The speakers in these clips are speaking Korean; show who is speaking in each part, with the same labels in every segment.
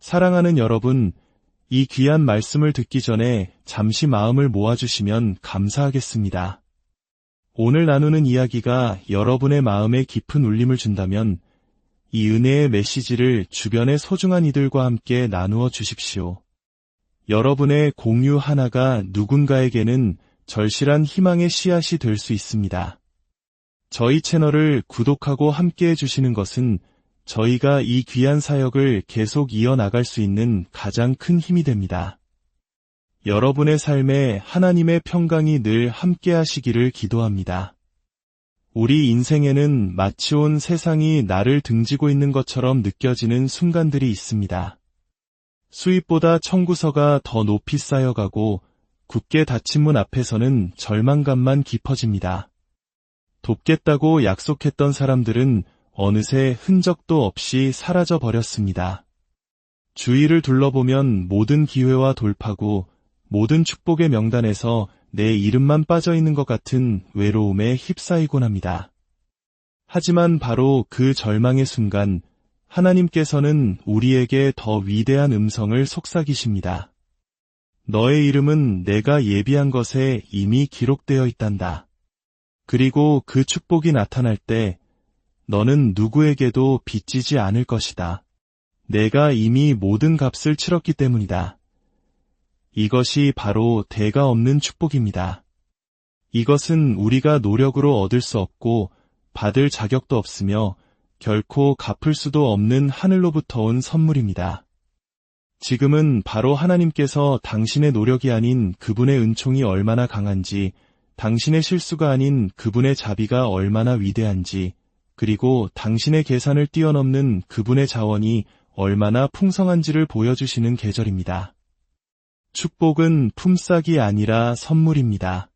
Speaker 1: 사랑하는 여러분, 이 귀한 말씀을 듣기 전에 잠시 마음을 모아주시면 감사하겠습니다. 오늘 나누는 이야기가 여러분의 마음에 깊은 울림을 준다면 이 은혜의 메시지를 주변의 소중한 이들과 함께 나누어 주십시오. 여러분의 공유 하나가 누군가에게는 절실한 희망의 씨앗이 될 수 있습니다. 저희 채널을 구독하고 함께해 주시는 것은 저희가 이 귀한 사역을 계속 이어나갈 수 있는 가장 큰 힘이 됩니다. 여러분의 삶에 하나님의 평강이 늘 함께하시기를 기도합니다. 우리 인생에는 마치 온 세상이 나를 등지고 있는 것처럼 느껴지는 순간들이 있습니다. 수입보다 청구서가 더 높이 쌓여가고 굳게 닫힌 문 앞에서는 절망감만 깊어집니다. 돕겠다고 약속했던 사람들은 어느새 흔적도 없이 사라져 버렸습니다. 주위를 둘러보면 모든 기회와 돌파구, 모든 축복의 명단에서 내 이름만 빠져 있는 것 같은 외로움에 휩싸이곤 합니다. 하지만 바로 그 절망의 순간, 하나님께서는 우리에게 더 위대한 음성을 속삭이십니다. 너의 이름은 내가 예비한 것에 이미 기록되어 있단다. 그리고 그 축복이 나타날 때 너는 누구에게도 빚지지 않을 것이다. 내가 이미 모든 값을 치렀기 때문이다. 이것이 바로 대가 없는 축복입니다. 이것은 우리가 노력으로 얻을 수 없고 받을 자격도 없으며 결코 갚을 수도 없는 하늘로부터 온 선물입니다. 지금은 바로 하나님께서 당신의 노력이 아닌 그분의 은총이 얼마나 강한지, 당신의 실수가 아닌 그분의 자비가 얼마나 위대한지, 그리고 당신의 계산을 뛰어넘는 그분의 자원이 얼마나 풍성한지를 보여주시는 계절입니다. 축복은 품삯이 아니라 선물입니다.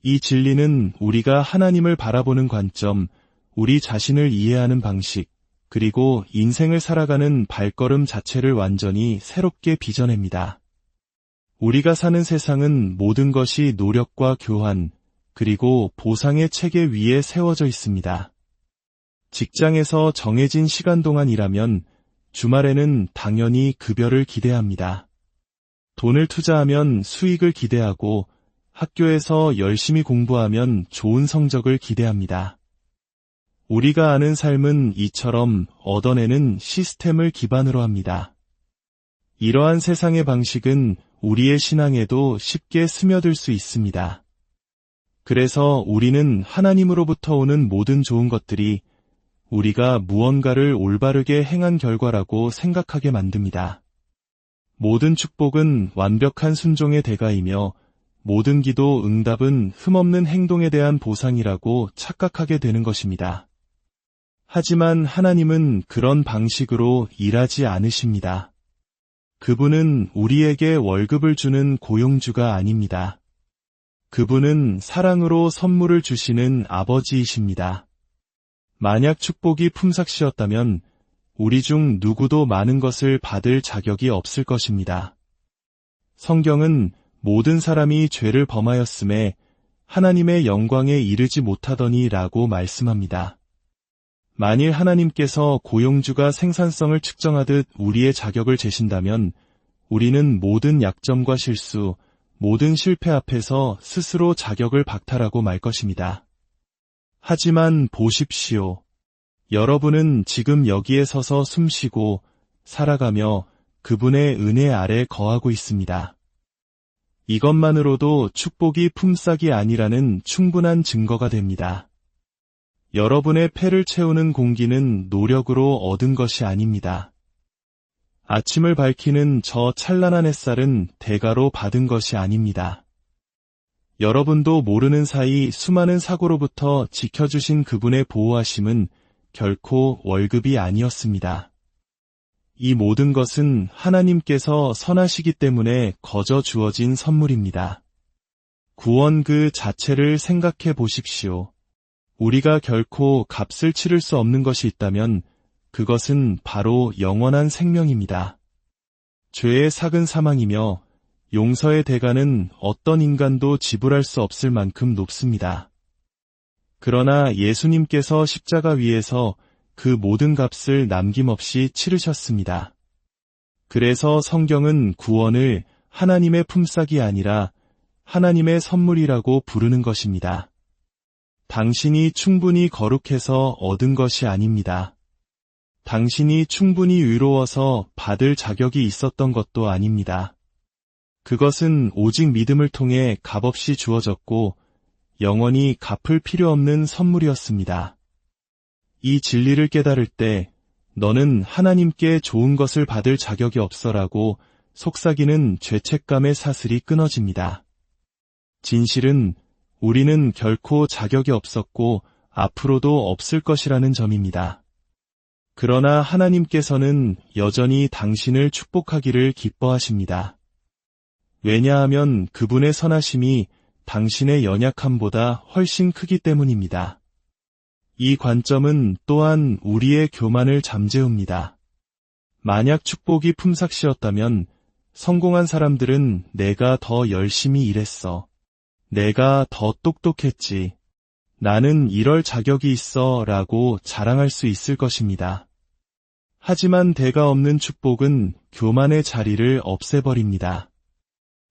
Speaker 1: 이 진리는 우리가 하나님을 바라보는 관점, 우리 자신을 이해하는 방식, 그리고 인생을 살아가는 발걸음 자체를 완전히 새롭게 빚어냅니다. 우리가 사는 세상은 모든 것이 노력과 교환, 그리고 보상의 체계 위에 세워져 있습니다. 직장에서 정해진 시간 동안 일하면 주말에는 당연히 급여를 기대합니다. 돈을 투자하면 수익을 기대하고 학교에서 열심히 공부하면 좋은 성적을 기대합니다. 우리가 아는 삶은 이처럼 얻어내는 시스템을 기반으로 합니다. 이러한 세상의 방식은 우리의 신앙에도 쉽게 스며들 수 있습니다. 그래서 우리는 하나님으로부터 오는 모든 좋은 것들이 우리가 무언가를 올바르게 행한 결과라고 생각하게 만듭니다. 모든 축복은 완벽한 순종의 대가이며 모든 기도 응답은 흠없는 행동에 대한 보상이라고 착각하게 되는 것입니다. 하지만 하나님은 그런 방식으로 일하지 않으십니다. 그분은 우리에게 월급을 주는 고용주가 아닙니다. 그분은 사랑으로 선물을 주시는 아버지이십니다. 만약 축복이 품삯이었다면 우리 중 누구도 많은 것을 받을 자격이 없을 것입니다. 성경은 모든 사람이 죄를 범하였음에 하나님의 영광에 이르지 못하더니 라고 말씀합니다. 만일 하나님께서 고용주가 생산성을 측정하듯 우리의 자격을 재신다면 우리는 모든 약점과 실수, 모든 실패 앞에서 스스로 자격을 박탈하고 말 것입니다. 하지만 보십시오. 여러분은 지금 여기에 서서 숨쉬고 살아가며 그분의 은혜 아래 거하고 있습니다. 이것만으로도 축복이 품삯이 아니라는 충분한 증거가 됩니다. 여러분의 폐를 채우는 공기는 노력으로 얻은 것이 아닙니다. 아침을 밝히는 저 찬란한 햇살은 대가로 받은 것이 아닙니다. 여러분도 모르는 사이 수많은 사고로부터 지켜주신 그분의 보호하심은 결코 월급이 아니었습니다. 이 모든 것은 하나님께서 선하시기 때문에 거저 주어진 선물입니다. 구원 그 자체를 생각해 보십시오. 우리가 결코 값을 치를 수 없는 것이 있다면 그것은 바로 영원한 생명입니다. 죄의 삭은 사망이며 용서의 대가는 어떤 인간도 지불할 수 없을 만큼 높습니다. 그러나 예수님께서 십자가 위에서 그 모든 값을 남김없이 치르셨습니다. 그래서 성경은 구원을 하나님의 품삯이 아니라 하나님의 선물이라고 부르는 것입니다. 당신이 충분히 거룩해서 얻은 것이 아닙니다. 당신이 충분히 의로워서 받을 자격이 있었던 것도 아닙니다. 그것은 오직 믿음을 통해 값없이 주어졌고 영원히 갚을 필요 없는 선물이었습니다. 이 진리를 깨달을 때 너는 하나님께 좋은 것을 받을 자격이 없어라고 속삭이는 죄책감의 사슬이 끊어집니다. 진실은 우리는 결코 자격이 없었고 앞으로도 없을 것이라는 점입니다. 그러나 하나님께서는 여전히 당신을 축복하기를 기뻐하십니다. 왜냐하면 그분의 선하심이 당신의 연약함보다 훨씬 크기 때문입니다. 이 관점은 또한 우리의 교만을 잠재웁니다. 만약 축복이 품삯이었다면 성공한 사람들은 내가 더 열심히 일했어. 내가 더 똑똑했지. 나는 이럴 자격이 있어 라고 자랑할 수 있을 것입니다. 하지만 대가 없는 축복은 교만의 자리를 없애버립니다.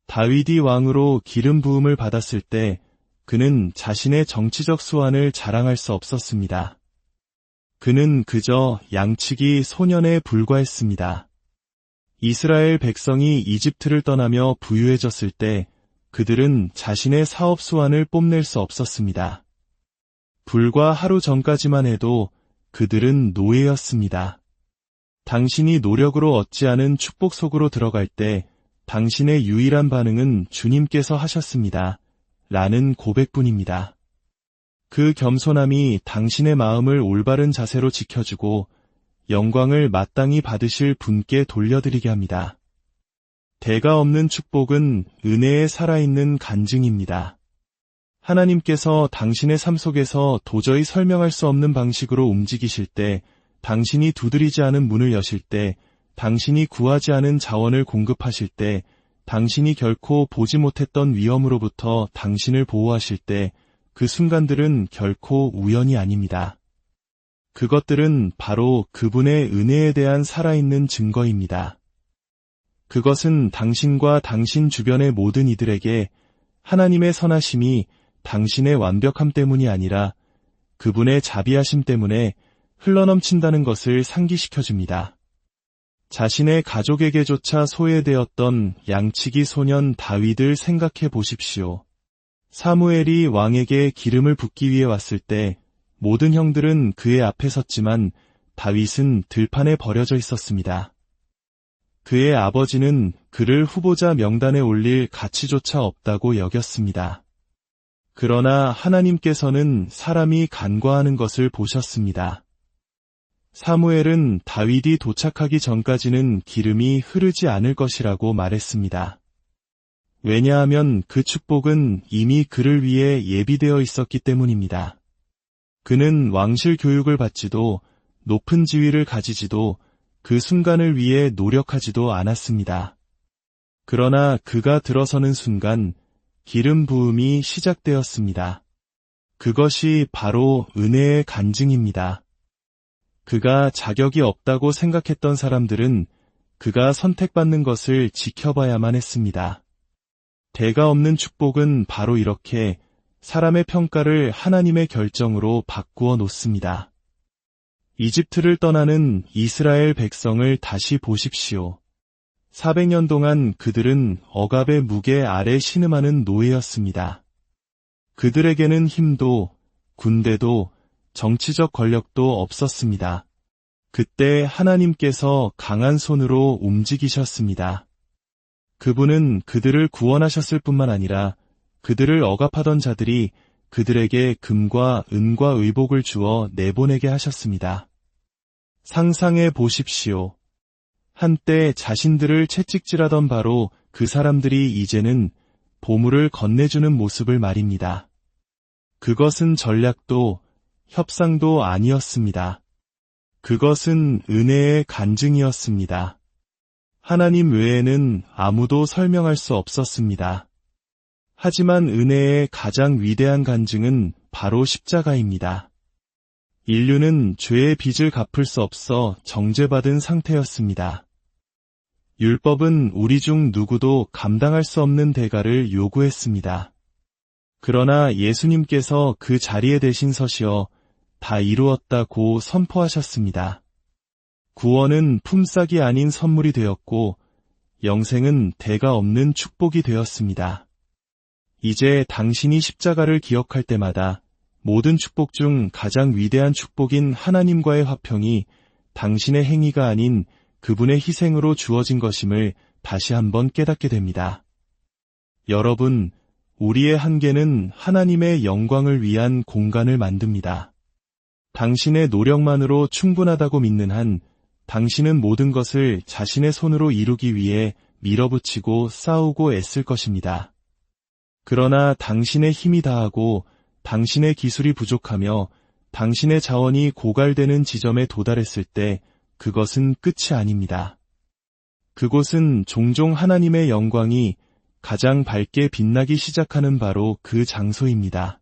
Speaker 1: 다윗이 왕으로 기름 부음을 받았을 때 그는 자신의 정치적 수완을 자랑할 수 없었습니다. 그는 그저 양치기 소년에 불과했습니다. 이스라엘 백성이 이집트를 떠나며 부유해졌을 때 그들은 자신의 사업 수완을 뽐낼 수 없었습니다. 불과 하루 전까지만 해도 그들은 노예였습니다. 당신이 노력으로 얻지 않은 축복 속으로 들어갈 때 당신의 유일한 반응은 주님께서 하셨습니다. 라는 고백뿐입니다. 그 겸손함이 당신의 마음을 올바른 자세로 지켜주고 영광을 마땅히 받으실 분께 돌려드리게 합니다. 대가 없는 축복은 은혜에 살아있는 간증입니다. 하나님께서 당신의 삶 속에서 도저히 설명할 수 없는 방식으로 움직이실 때, 당신이 두드리지 않은 문을 여실 때, 당신이 구하지 않은 자원을 공급하실 때, 당신이 결코 보지 못했던 위험으로부터 당신을 보호하실 때, 그 순간들은 결코 우연이 아닙니다. 그것들은 바로 그분의 은혜에 대한 살아있는 증거입니다. 그것은 당신과 당신 주변의 모든 이들에게 하나님의 선하심이 당신의 완벽함 때문이 아니라 그분의 자비하심 때문에 흘러넘친다는 것을 상기시켜줍니다. 자신의 가족에게조차 소외되었던 양치기 소년 다윗을 생각해 보십시오. 사무엘이 왕에게 기름을 붓기 위해 왔을 때 모든 형들은 그의 앞에 섰지만 다윗은 들판에 버려져 있었습니다. 그의 아버지는 그를 후보자 명단에 올릴 가치조차 없다고 여겼습니다. 그러나 하나님께서는 사람이 간과하는 것을 보셨습니다. 사무엘은 다윗이 도착하기 전까지는 기름이 흐르지 않을 것이라고 말했습니다. 왜냐하면 그 축복은 이미 그를 위해 예비되어 있었기 때문입니다. 그는 왕실 교육을 받지도 높은 지위를 가지지도 그 순간을 위해 노력하지도 않았습니다. 그러나 그가 들어서는 순간 기름 부음이 시작되었습니다. 그것이 바로 은혜의 간증입니다. 그가 자격이 없다고 생각했던 사람들은 그가 선택받는 것을 지켜봐야만 했습니다. 대가 없는 축복은 바로 이렇게 사람의 평가를 하나님의 결정으로 바꾸어 놓습니다. 이집트를 떠나는 이스라엘 백성을 다시 보십시오. 400년 동안 그들은 억압의 무게 아래 신음하는 노예였습니다. 그들에게는 힘도, 군대도, 정치적 권력도 없었습니다. 그때 하나님께서 강한 손으로 움직이셨습니다. 그분은 그들을 구원하셨을 뿐만 아니라 그들을 억압하던 자들이 그들에게 금과 은과 의복을 주어 내보내게 하셨습니다. 상상해 보십시오. 한때 자신들을 채찍질하던 바로 그 사람들이 이제는 보물을 건네주는 모습을 말입니다. 그것은 전략도 협상도 아니었습니다. 그것은 은혜의 간증이었습니다. 하나님 외에는 아무도 설명할 수 없었습니다. 하지만 은혜의 가장 위대한 간증은 바로 십자가입니다. 인류는 죄의 빚을 갚을 수 없어 정죄받은 상태였습니다. 율법은 우리 중 누구도 감당할 수 없는 대가를 요구했습니다. 그러나 예수님께서 그 자리에 대신 서시어 다 이루었다고 선포하셨습니다. 구원은 품삯이 아닌 선물이 되었고 영생은 대가 없는 축복이 되었습니다. 이제 당신이 십자가를 기억할 때마다 모든 축복 중 가장 위대한 축복인 하나님과의 화평이 당신의 행위가 아닌 그분의 희생으로 주어진 것임을 다시 한번 깨닫게 됩니다. 여러분, 우리의 한계는 하나님의 영광을 위한 공간을 만듭니다. 당신의 노력만으로 충분하다고 믿는 한 당신은 모든 것을 자신의 손으로 이루기 위해 밀어붙이고 싸우고 애쓸 것입니다. 그러나 당신의 힘이 다하고 당신의 기술이 부족하며 당신의 자원이 고갈되는 지점에 도달했을 때 그것은 끝이 아닙니다. 그곳은 종종 하나님의 영광이 가장 밝게 빛나기 시작하는 바로 그 장소입니다.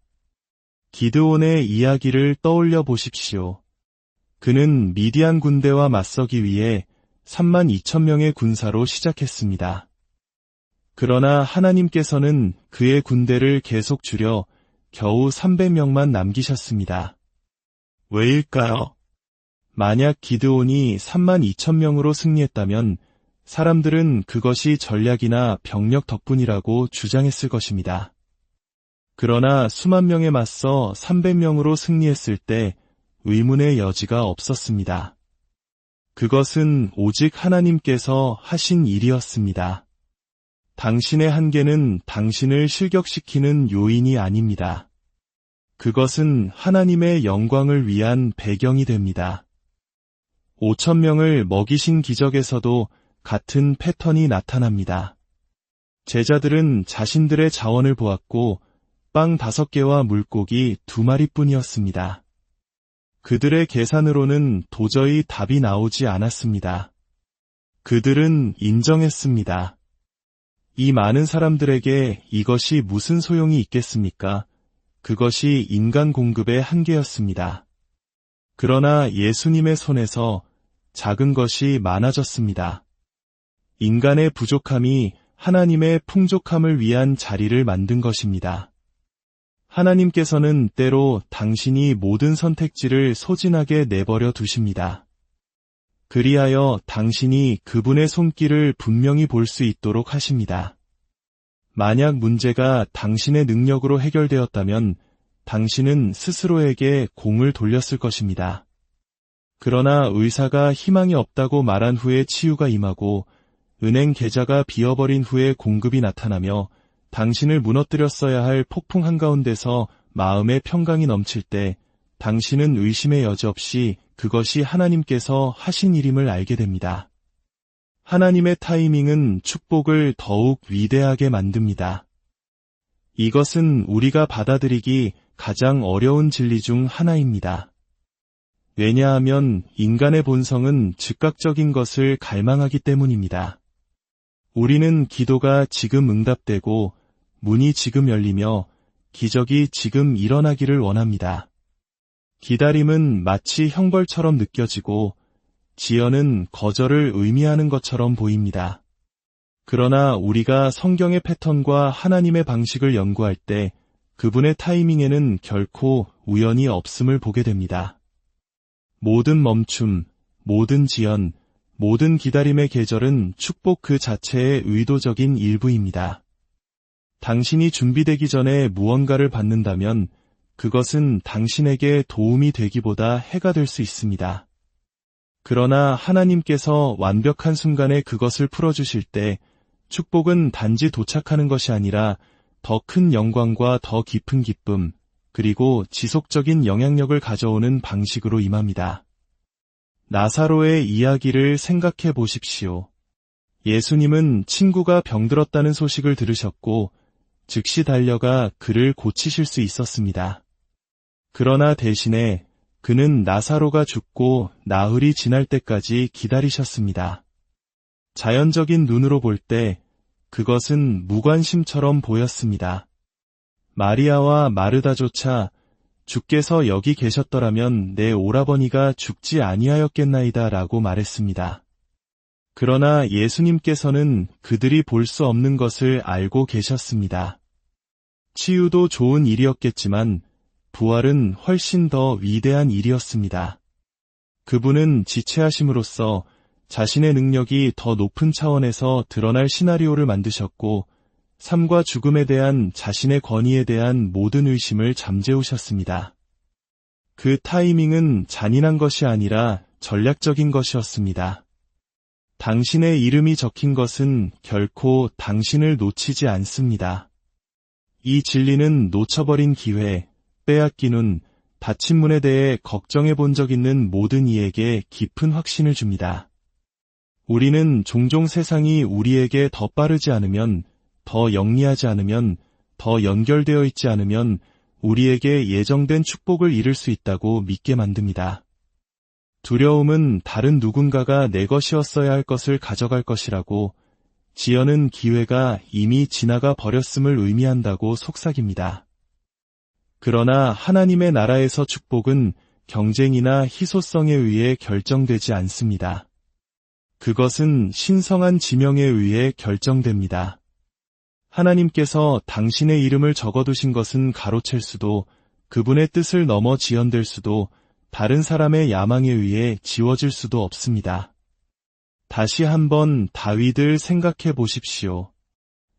Speaker 1: 기드온의 이야기를 떠올려 보십시오. 그는 미디안 군대와 맞서기 위해 32,000명의 군사로 시작했습니다. 그러나 하나님께서는 그의 군대를 계속 줄여 겨우 300명만 남기셨습니다. 왜일까요? 만약 기드온이 32,000명으로 승리했다면 사람들은 그것이 전략이나 병력 덕분이라고 주장했을 것입니다. 그러나 수만 명에 맞서 300명으로 승리했을 때 의문의 여지가 없었습니다. 그것은 오직 하나님께서 하신 일이었습니다. 당신의 한계는 당신을 실격시키는 요인이 아닙니다. 그것은 하나님의 영광을 위한 배경이 됩니다. 5,000명을 먹이신 기적에서도 같은 패턴이 나타납니다. 제자들은 자신들의 자원을 보았고 빵 5개와 물고기 2마리뿐이었습니다. 그들의 계산으로는 도저히 답이 나오지 않았습니다. 그들은 인정했습니다. 이 많은 사람들에게 이것이 무슨 소용이 있겠습니까? 그것이 인간 공급의 한계였습니다. 그러나 예수님의 손에서 작은 것이 많아졌습니다. 인간의 부족함이 하나님의 풍족함을 위한 자리를 만든 것입니다. 하나님께서는 때로 당신이 모든 선택지를 소진하게 내버려 두십니다. 그리하여 당신이 그분의 손길을 분명히 볼 수 있도록 하십니다. 만약 문제가 당신의 능력으로 해결되었다면 당신은 스스로에게 공을 돌렸을 것입니다. 그러나 의사가 희망이 없다고 말한 후에 치유가 임하고 은행 계좌가 비어버린 후에 공급이 나타나며 당신을 무너뜨렸어야 할 폭풍 한가운데서 마음의 평강이 넘칠 때 당신은 의심의 여지 없이 그것이 하나님께서 하신 일임을 알게 됩니다. 하나님의 타이밍은 축복을 더욱 위대하게 만듭니다. 이것은 우리가 받아들이기 가장 어려운 진리 중 하나입니다. 왜냐하면 인간의 본성은 즉각적인 것을 갈망하기 때문입니다. 우리는 기도가 지금 응답되고 문이 지금 열리며 기적이 지금 일어나기를 원합니다. 기다림은 마치 형벌처럼 느껴지고 지연은 거절을 의미하는 것처럼 보입니다. 그러나 우리가 성경의 패턴과 하나님의 방식을 연구할 때 그분의 타이밍에는 결코 우연이 없음을 보게 됩니다. 모든 멈춤, 모든 지연, 모든 기다림의 계절은 축복 그 자체의 의도적인 일부입니다. 당신이 준비되기 전에 무언가를 받는다면 그것은 당신에게 도움이 되기보다 해가 될 수 있습니다. 그러나 하나님께서 완벽한 순간에 그것을 풀어주실 때 축복은 단지 도착하는 것이 아니라 더 큰 영광과 더 깊은 기쁨, 그리고 지속적인 영향력을 가져오는 방식으로 임합니다. 나사로의 이야기를 생각해 보십시오. 예수님은 친구가 병들었다는 소식을 들으셨고 즉시 달려가 그를 고치실 수 있었습니다. 그러나 대신에 그는 나사로가 죽고 나흘이 지날 때까지 기다리셨습니다. 자연적인 눈으로 볼 때 그것은 무관심처럼 보였습니다. 마리아와 마르다조차 주께서 여기 계셨더라면 내 오라버니가 죽지 아니하였겠나이다 라고 말했습니다. 그러나 예수님께서는 그들이 볼 수 없는 것을 알고 계셨습니다. 치유도 좋은 일이었겠지만 부활은 훨씬 더 위대한 일이었습니다. 그분은 지체하심으로써 자신의 능력이 더 높은 차원에서 드러날 시나리오를 만드셨고 삶과 죽음에 대한 자신의 권위에 대한 모든 의심을 잠재우셨습니다. 그 타이밍은 잔인한 것이 아니라 전략적인 것이었습니다. 당신의 이름이 적힌 것은 결코 당신을 놓치지 않습니다. 이 진리는 놓쳐버린 기회, 빼앗긴 운, 닫힌 문에 대해 걱정해 본 적 있는 모든 이에게 깊은 확신을 줍니다. 우리는 종종 세상이 우리에게 더 빠르지 않으면, 더 영리하지 않으면, 더 연결되어 있지 않으면 우리에게 예정된 축복을 잃을 수 있다고 믿게 만듭니다. 두려움은 다른 누군가가 내 것이었어야 할 것을 가져갈 것이라고, 지연은 기회가 이미 지나가 버렸음을 의미한다고 속삭입니다. 그러나 하나님의 나라에서 축복은 경쟁이나 희소성에 의해 결정되지 않습니다. 그것은 신성한 지명에 의해 결정됩니다. 하나님께서 당신의 이름을 적어두신 것은 가로챌 수도, 그분의 뜻을 넘어 지연될 수도, 다른 사람의 야망에 의해 지워질 수도 없습니다. 다시 한번 다윗을 생각해 보십시오.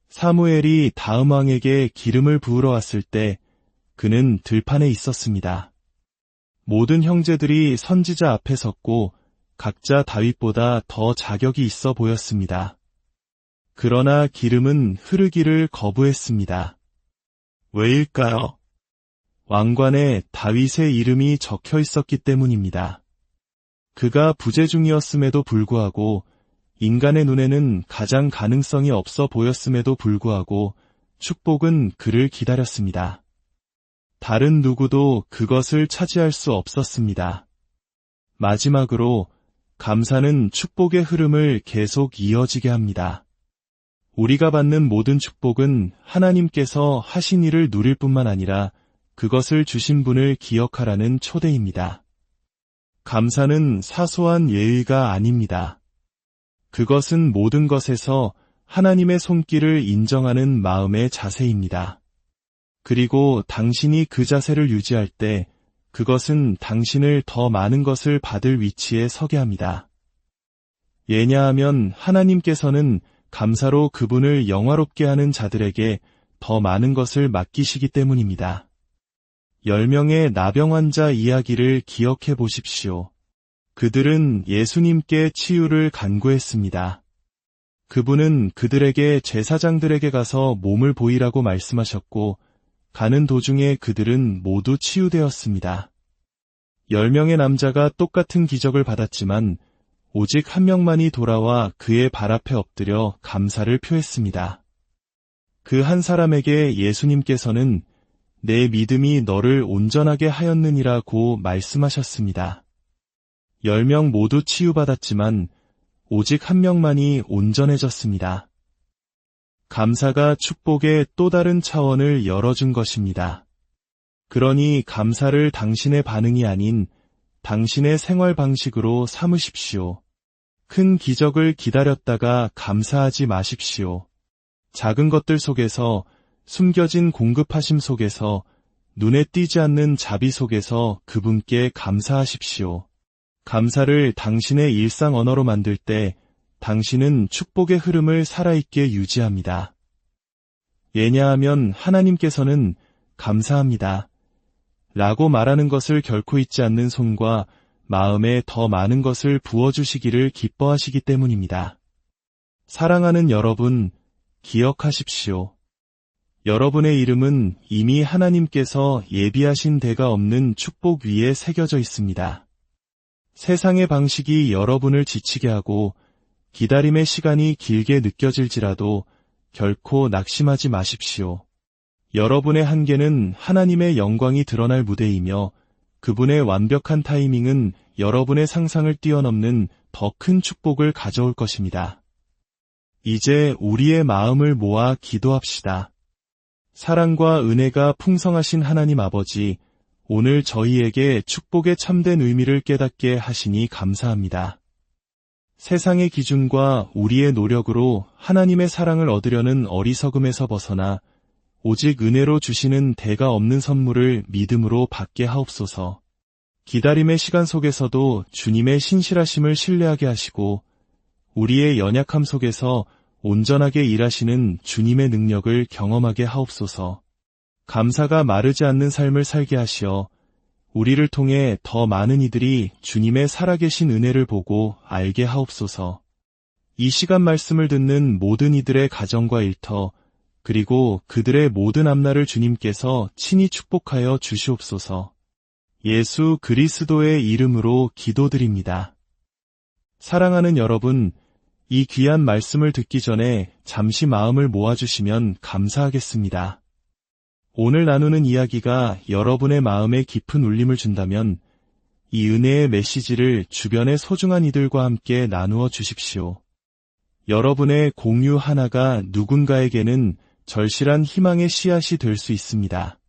Speaker 1: 사무엘이 다음 왕에게 기름을 부으러 왔을 때 그는 들판에 있었습니다. 모든 형제들이 선지자 앞에 섰고 각자 다윗보다 더 자격이 있어 보였습니다. 그러나 기름은 흐르기를 거부했습니다. 왜일까요? 왕관에 다윗의 이름이 적혀 있었기 때문입니다. 그가 부재 중이었음에도 불구하고 인간의 눈에는 가장 가능성이 없어 보였음에도 불구하고 축복은 그를 기다렸습니다. 다른 누구도 그것을 차지할 수 없었습니다. 마지막으로 감사는 축복의 흐름을 계속 이어지게 합니다. 우리가 받는 모든 축복은 하나님께서 하신 일을 누릴 뿐만 아니라 그것을 주신 분을 기억하라는 초대입니다. 감사는 사소한 예의가 아닙니다. 그것은 모든 것에서 하나님의 손길을 인정하는 마음의 자세입니다. 그리고 당신이 그 자세를 유지할 때 그것은 당신을 더 많은 것을 받을 위치에 서게 합니다. 왜냐하면 하나님께서는 감사로 그분을 영화롭게 하는 자들에게 더 많은 것을 맡기시기 때문입니다. 10명의 나병 환자 이야기를 기억해 보십시오. 그들은 예수님께 치유를 간구했습니다. 그분은 그들에게 제사장들에게 가서 몸을 보이라고 말씀하셨고 가는 도중에 그들은 모두 치유되었습니다. 10명의 남자가 똑같은 기적을 받았지만 오직 한 명만이 돌아와 그의 발 앞에 엎드려 감사를 표했습니다. 그 한 사람에게 예수님께서는 내 믿음이 너를 온전하게 하였느니라고 말씀하셨습니다. 10명 모두 치유받았지만 오직 한 명만이 온전해졌습니다. 감사가 축복의 또 다른 차원을 열어준 것입니다. 그러니 감사를 당신의 반응이 아닌 당신의 생활 방식으로 삼으십시오. 큰 기적을 기다렸다가 감사하지 마십시오. 작은 것들 속에서, 숨겨진 공급하심 속에서, 눈에 띄지 않는 자비 속에서 그분께 감사하십시오. 감사를 당신의 일상 언어로 만들 때 당신은 축복의 흐름을 살아있게 유지합니다. 왜냐하면 하나님께서는 감사합니다. 라고 말하는 것을 결코 잊지 않는 손과 마음에 더 많은 것을 부어주시기를 기뻐하시기 때문입니다. 사랑하는 여러분, 기억하십시오. 여러분의 이름은 이미 하나님께서 예비하신 데가 없는 축복 위에 새겨져 있습니다. 세상의 방식이 여러분을 지치게 하고 기다림의 시간이 길게 느껴질지라도 결코 낙심하지 마십시오. 여러분의 한계는 하나님의 영광이 드러날 무대이며 그분의 완벽한 타이밍은 여러분의 상상을 뛰어넘는 더 큰 축복을 가져올 것입니다. 이제 우리의 마음을 모아 기도합시다. 사랑과 은혜가 풍성하신 하나님 아버지, 오늘 저희에게 축복의 참된 의미를 깨닫게 하시니 감사합니다. 세상의 기준과 우리의 노력으로 하나님의 사랑을 얻으려는 어리석음에서 벗어나 오직 은혜로 주시는 대가 없는 선물을 믿음으로 받게 하옵소서. 기다림의 시간 속에서도 주님의 신실하심을 신뢰하게 하시고 우리의 연약함 속에서 온전하게 일하시는 주님의 능력을 경험하게 하옵소서. 감사가 마르지 않는 삶을 살게 하시어 우리를 통해 더 많은 이들이 주님의 살아계신 은혜를 보고 알게 하옵소서. 이 시간 말씀을 듣는 모든 이들의 가정과 일터, 그리고 그들의 모든 앞날을 주님께서 친히 축복하여 주시옵소서. 예수 그리스도의 이름으로 기도드립니다. 사랑하는 여러분, 이 귀한 말씀을 듣기 전에 잠시 마음을 모아주시면 감사하겠습니다. 오늘 나누는 이야기가 여러분의 마음에 깊은 울림을 준다면 이 은혜의 메시지를 주변의 소중한 이들과 함께 나누어 주십시오. 여러분의 공유 하나가 누군가에게는 절실한 희망의 씨앗이 될 수 있습니다.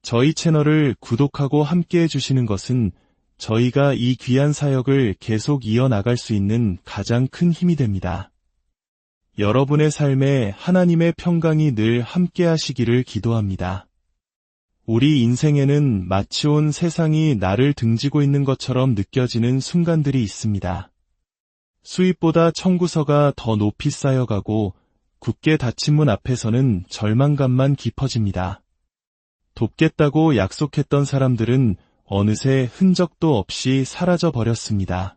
Speaker 1: 저희 채널을 구독하고 함께 해주시는 것은 저희가 이 귀한 사역을 계속 이어나갈 수 있는 가장 큰 힘이 됩니다. 여러분의 삶에 하나님의 평강이 늘 함께 하시기를 기도합니다. 우리 인생에는 마치 온 세상이 나를 등지고 있는 것처럼 느껴지는 순간들이 있습니다. 수입보다 청구서가 더 높이 쌓여가고 굳게 닫힌 문 앞에서는 절망감만 깊어집니다. 돕겠다고 약속했던 사람들은 어느새 흔적도 없이 사라져 버렸습니다.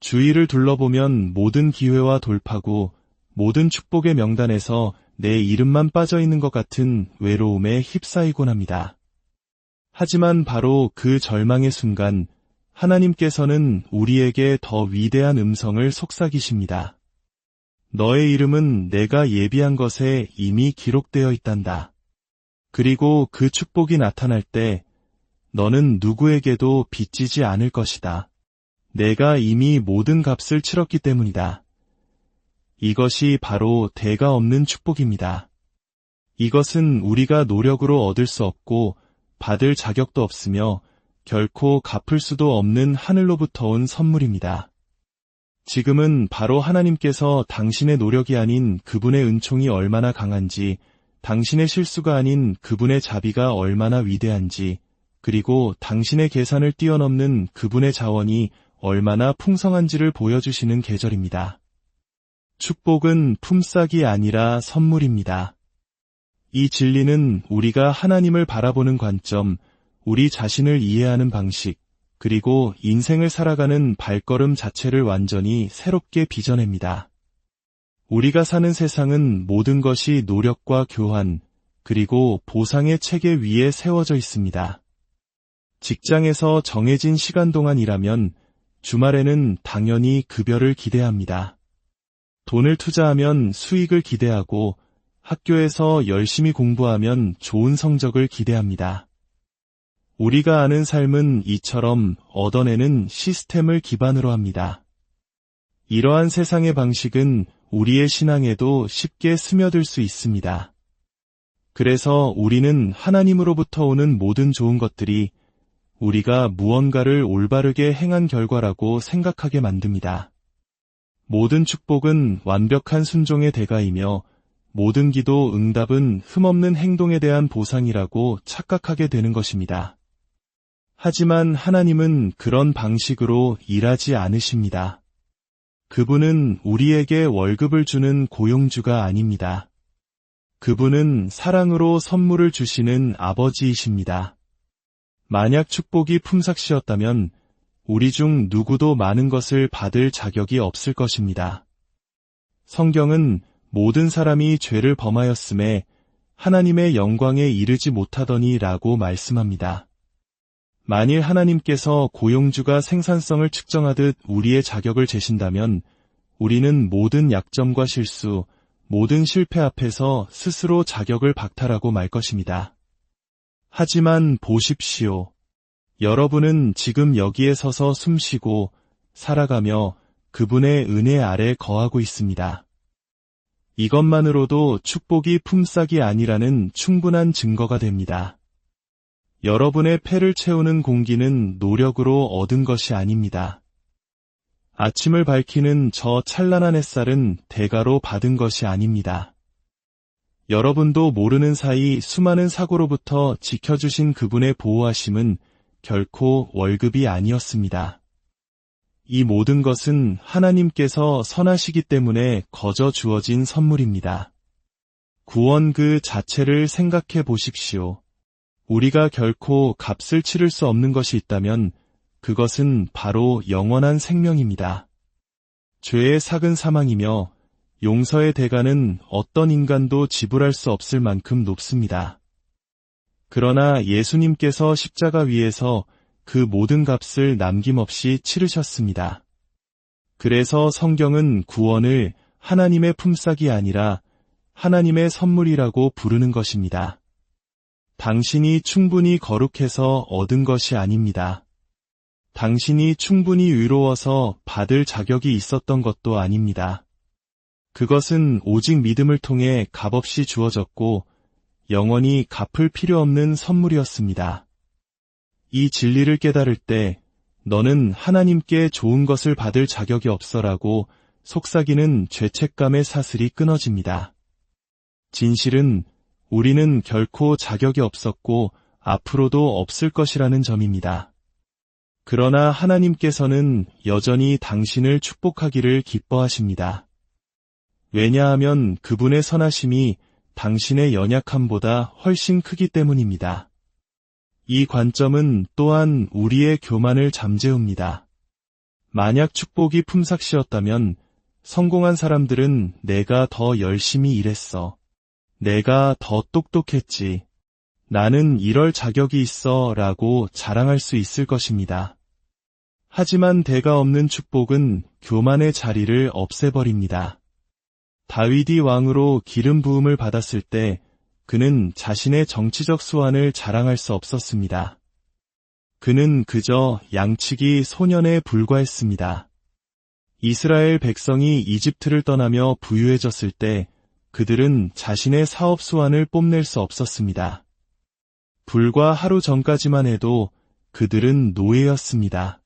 Speaker 1: 주위를 둘러보면 모든 기회와 돌파구, 모든 축복의 명단에서 내 이름만 빠져있는 것 같은 외로움에 휩싸이곤 합니다. 하지만 바로 그 절망의 순간 하나님께서는 우리에게 더 위대한 음성을 속삭이십니다. 너의 이름은 내가 예비한 것에 이미 기록되어 있단다. 그리고 그 축복이 나타날 때 너는 누구에게도 빚지지 않을 것이다. 내가 이미 모든 값을 치렀기 때문이다. 이것이 바로 대가 없는 축복입니다. 이것은 우리가 노력으로 얻을 수 없고 받을 자격도 없으며 결코 갚을 수도 없는 하늘로부터 온 선물입니다. 지금은 바로 하나님께서 당신의 노력이 아닌 그분의 은총이 얼마나 강한지, 당신의 실수가 아닌 그분의 자비가 얼마나 위대한지, 그리고 당신의 계산을 뛰어넘는 그분의 자원이 얼마나 풍성한지를 보여주시는 계절입니다. 축복은 품삯이 아니라 선물입니다. 이 진리는 우리가 하나님을 바라보는 관점, 우리 자신을 이해하는 방식, 그리고 인생을 살아가는 발걸음 자체를 완전히 새롭게 빚어냅니다. 우리가 사는 세상은 모든 것이 노력과 교환, 그리고 보상의 체계 위에 세워져 있습니다. 직장에서 정해진 시간 동안 일하면 주말에는 당연히 급여를 기대합니다. 돈을 투자하면 수익을 기대하고 학교에서 열심히 공부하면 좋은 성적을 기대합니다. 우리가 아는 삶은 이처럼 얻어내는 시스템을 기반으로 합니다. 이러한 세상의 방식은 우리의 신앙에도 쉽게 스며들 수 있습니다. 그래서 우리는 하나님으로부터 오는 모든 좋은 것들이 우리가 무언가를 올바르게 행한 결과라고 생각하게 만듭니다. 모든 축복은 완벽한 순종의 대가이며 모든 기도 응답은 흠없는 행동에 대한 보상이라고 착각하게 되는 것입니다. 하지만 하나님은 그런 방식으로 일하지 않으십니다. 그분은 우리에게 월급을 주는 고용주가 아닙니다. 그분은 사랑으로 선물을 주시는 아버지이십니다. 만약 축복이 품삯이었다면 우리 중 누구도 많은 것을 받을 자격이 없을 것입니다. 성경은 모든 사람이 죄를 범하였음에 하나님의 영광에 이르지 못하더니 라고 말씀합니다. 만일 하나님께서 고용주가 생산성을 측정하듯 우리의 자격을 재신다면 우리는 모든 약점과 실수, 모든 실패 앞에서 스스로 자격을 박탈하고 말 것입니다. 하지만 보십시오. 여러분은 지금 여기에 서서 숨쉬고 살아가며 그분의 은혜 아래 거하고 있습니다. 이것만으로도 축복이 품삯이 아니라는 충분한 증거가 됩니다. 여러분의 폐를 채우는 공기는 노력으로 얻은 것이 아닙니다. 아침을 밝히는 저 찬란한 햇살은 대가로 받은 것이 아닙니다. 여러분도 모르는 사이 수많은 사고로부터 지켜주신 그분의 보호하심은 결코 월급이 아니었습니다. 이 모든 것은 하나님께서 선하시기 때문에 거저 주어진 선물입니다. 구원 그 자체를 생각해 보십시오. 우리가 결코 값을 치를 수 없는 것이 있다면 그것은 바로 영원한 생명입니다. 죄의 삭은 사망이며 용서의 대가는 어떤 인간도 지불할 수 없을 만큼 높습니다. 그러나 예수님께서 십자가 위에서 그 모든 값을 남김없이 치르셨습니다. 그래서 성경은 구원을 하나님의 품삯이 아니라 하나님의 선물이라고 부르는 것입니다. 당신이 충분히 거룩해서 얻은 것이 아닙니다. 당신이 충분히 의로워서 받을 자격이 있었던 것도 아닙니다. 그것은 오직 믿음을 통해 값없이 주어졌고 영원히 갚을 필요 없는 선물이었습니다. 이 진리를 깨달을 때 너는 하나님께 좋은 것을 받을 자격이 없어라고 속삭이는 죄책감의 사슬이 끊어집니다. 진실은 우리는 결코 자격이 없었고 앞으로도 없을 것이라는 점입니다. 그러나 하나님께서는 여전히 당신을 축복하기를 기뻐하십니다. 왜냐하면 그분의 선하심이 당신의 연약함보다 훨씬 크기 때문입니다. 이 관점은 또한 우리의 교만을 잠재웁니다. 만약 축복이 품삯이었다면 성공한 사람들은 내가 더 열심히 일했어. 내가 더 똑똑했지. 나는 이럴 자격이 있어 라고 자랑할 수 있을 것입니다. 하지만 대가 없는 축복은 교만의 자리를 없애버립니다. 다윗이 왕으로 기름 부음을 받았을 때 그는 자신의 정치적 수완을 자랑할 수 없었습니다. 그는 그저 양치기 소년에 불과했습니다. 이스라엘 백성이 이집트를 떠나며 부유해졌을 때 그들은 자신의 사업 수완을 뽐낼 수 없었습니다. 불과 하루 전까지만 해도 그들은 노예였습니다.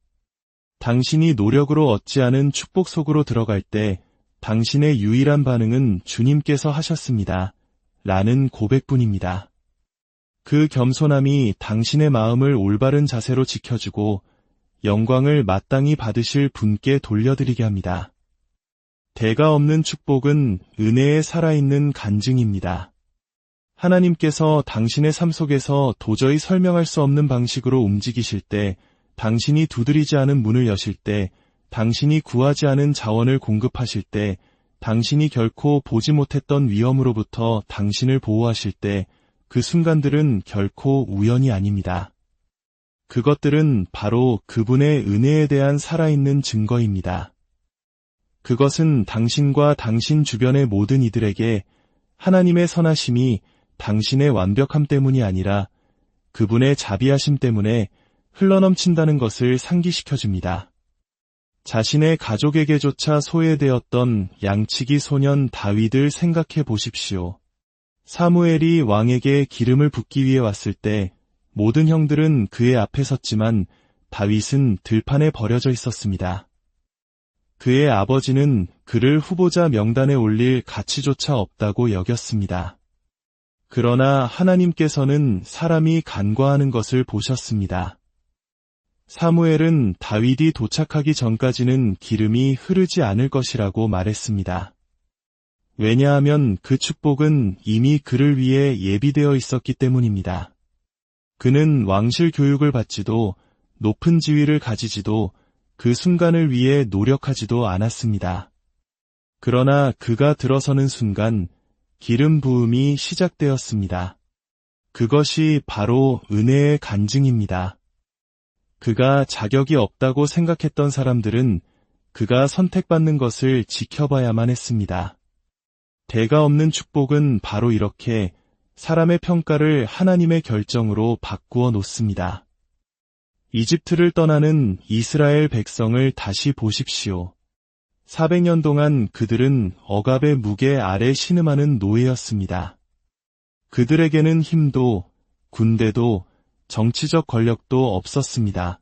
Speaker 1: 당신이 노력으로 얻지 않은 축복 속으로 들어갈 때 당신의 유일한 반응은 주님께서 하셨습니다. 라는 고백뿐입니다. 그 겸손함이 당신의 마음을 올바른 자세로 지켜주고 영광을 마땅히 받으실 분께 돌려드리게 합니다. 대가 없는 축복은 은혜에 살아있는 간증입니다. 하나님께서 당신의 삶 속에서 도저히 설명할 수 없는 방식으로 움직이실 때, 당신이 두드리지 않은 문을 여실 때, 당신이 구하지 않은 자원을 공급하실 때, 당신이 결코 보지 못했던 위험으로부터 당신을 보호하실 때, 그 순간들은 결코 우연이 아닙니다. 그것들은 바로 그분의 은혜에 대한 살아있는 증거입니다. 그것은 당신과 당신 주변의 모든 이들에게 하나님의 선하심이 당신의 완벽함 때문이 아니라 그분의 자비하심 때문에 흘러넘친다는 것을 상기시켜줍니다. 자신의 가족에게조차 소외되었던 양치기 소년 다윗을 생각해 보십시오. 사무엘이 왕에게 기름을 붓기 위해 왔을 때 모든 형들은 그의 앞에 섰지만 다윗은 들판에 버려져 있었습니다. 그의 아버지는 그를 후보자 명단에 올릴 가치조차 없다고 여겼습니다. 그러나 하나님께서는 사람이 간과하는 것을 보셨습니다. 사무엘은 다윗이 도착하기 전까지는 기름이 흐르지 않을 것이라고 말했습니다. 왜냐하면 그 축복은 이미 그를 위해 예비되어 있었기 때문입니다. 그는 왕실 교육을 받지도 높은 지위를 가지지도 그 순간을 위해 노력하지도 않았습니다. 그러나 그가 들어서는 순간 기름 부음이 시작되었습니다. 그것이 바로 은혜의 간증입니다. 그가 자격이 없다고 생각했던 사람들은 그가 선택받는 것을 지켜봐야만 했습니다. 대가 없는 축복은 바로 이렇게 사람의 평가를 하나님의 결정으로 바꾸어 놓습니다. 이집트를 떠나는 이스라엘 백성을 다시 보십시오. 400년 동안 그들은 억압의 무게 아래 신음하는 노예였습니다. 그들에게는 힘도, 군대도, 정치적 권력도 없었습니다.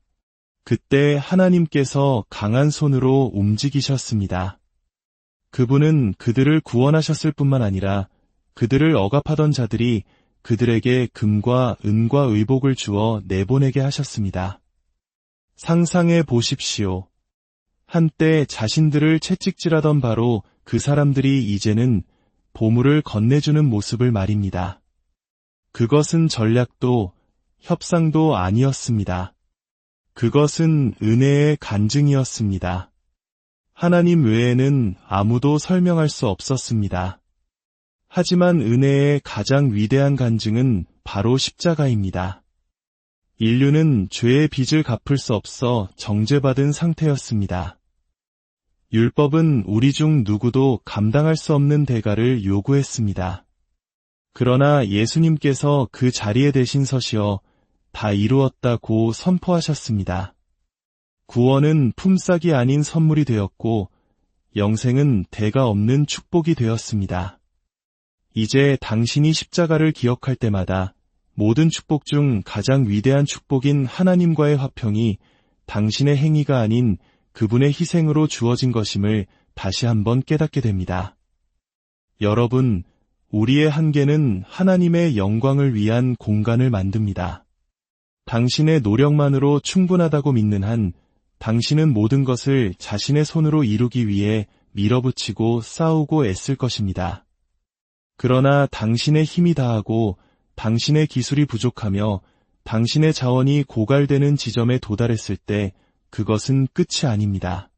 Speaker 1: 그때 하나님께서 강한 손으로 움직이셨습니다. 그분은 그들을 구원하셨을 뿐만 아니라 그들을 억압하던 자들이 그들에게 금과 은과 의복을 주어 내보내게 하셨습니다. 상상해 보십시오. 한때 자신들을 채찍질하던 바로 그 사람들이 이제는 보물을 건네주는 모습을 말입니다. 그것은 전략도 협상도 아니었습니다. 그것은 은혜의 간증이었습니다. 하나님 외에는 아무도 설명할 수 없었습니다. 하지만 은혜의 가장 위대한 간증은 바로 십자가입니다. 인류는 죄의 빚을 갚을 수 없어 정죄받은 상태였습니다. 율법은 우리 중 누구도 감당할 수 없는 대가를 요구했습니다. 그러나 예수님께서 그 자리에 대신 서시어 다 이루었다고 선포하셨습니다. 구원은 품삯이 아닌 선물이 되었고 영생은 대가 없는 축복이 되었습니다. 이제 당신이 십자가를 기억할 때마다 모든 축복 중 가장 위대한 축복인 하나님과의 화평이 당신의 행위가 아닌 그분의 희생으로 주어진 것임을 다시 한번 깨닫게 됩니다. 여러분, 우리의 한계는 하나님의 영광을 위한 공간을 만듭니다. 당신의 노력만으로 충분하다고 믿는 한 당신은 모든 것을 자신의 손으로 이루기 위해 밀어붙이고 싸우고 애쓸 것입니다. 그러나 당신의 힘이 다하고 당신의 기술이 부족하며 당신의 자원이 고갈되는 지점에 도달했을 때 그것은 끝이 아닙니다.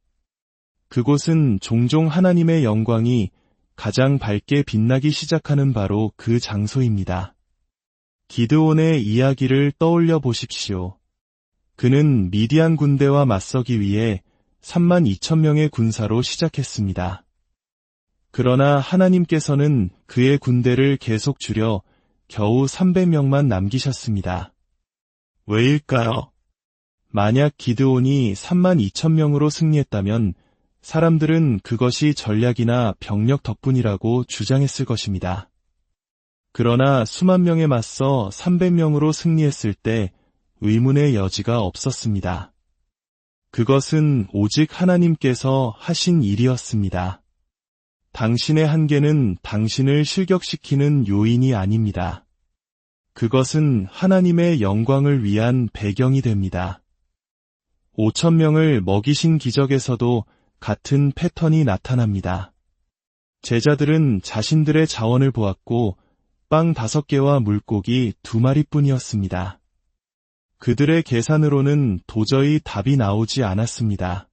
Speaker 1: 그곳은 종종 하나님의 영광이 가장 밝게 빛나기 시작하는 바로 그 장소입니다. 기드온의 이야기를 떠올려 보십시오. 그는 미디안 군대와 맞서기 위해 32,000명의 군사로 시작했습니다. 그러나 하나님께서는 그의 군대를 계속 줄여 겨우 300명만 남기셨습니다. 왜일까요? 만약 기드온이 32,000명으로 승리했다면 사람들은 그것이 전략이나 병력 덕분이라고 주장했을 것입니다. 그러나 수만 명에 맞서 300명으로 승리했을 때 의문의 여지가 없었습니다. 그것은 오직 하나님께서 하신 일이었습니다. 당신의 한계는 당신을 실격시키는 요인이 아닙니다. 그것은 하나님의 영광을 위한 배경이 됩니다. 5,000명을 먹이신 기적에서도 같은 패턴이 나타납니다. 제자들은 자신들의 자원을 보았고 빵 5개와 물고기 2마리뿐이었습니다. 그들의 계산으로는 도저히 답이 나오지 않았습니다.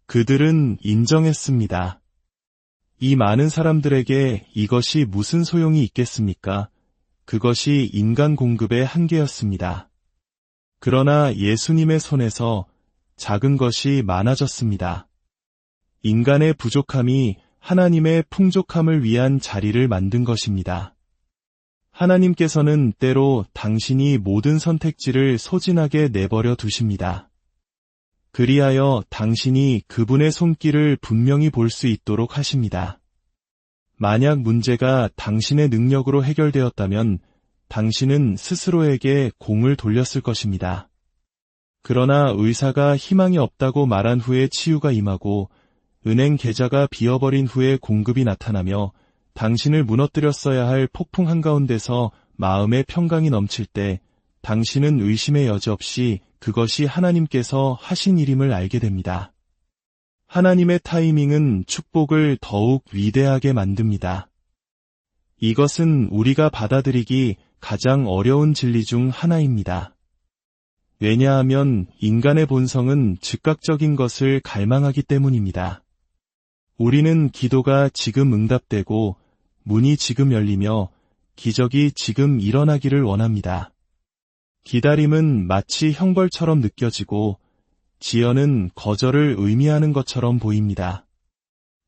Speaker 1: 그들은 인정했습니다. 이 많은 사람들에게 이것이 무슨 소용이 있겠습니까? 그것이 인간 공급의 한계였습니다. 그러나 예수님의 손에서 작은 것이 많아졌습니다. 인간의 부족함이 하나님의 풍족함을 위한 자리를 만든 것입니다. 하나님께서는 때로 당신이 모든 선택지를 소진하게 내버려 두십니다. 그리하여 당신이 그분의 손길을 분명히 볼 수 있도록 하십니다. 만약 문제가 당신의 능력으로 해결되었다면 당신은 스스로에게 공을 돌렸을 것입니다. 그러나 의사가 희망이 없다고 말한 후에 치유가 임하고 은행 계좌가 비어버린 후에 공급이 나타나며 당신을 무너뜨렸어야 할 폭풍 한가운데서 마음의 평강이 넘칠 때 당신은 의심의 여지 없이 그것이 하나님께서 하신 일임을 알게 됩니다. 하나님의 타이밍은 축복을 더욱 위대하게 만듭니다. 이것은 우리가 받아들이기 가장 어려운 진리 중 하나입니다. 왜냐하면 인간의 본성은 즉각적인 것을 갈망하기 때문입니다. 우리는 기도가 지금 응답되고 문이 지금 열리며 기적이 지금 일어나기를 원합니다. 기다림은 마치 형벌처럼 느껴지고 지연은 거절을 의미하는 것처럼 보입니다.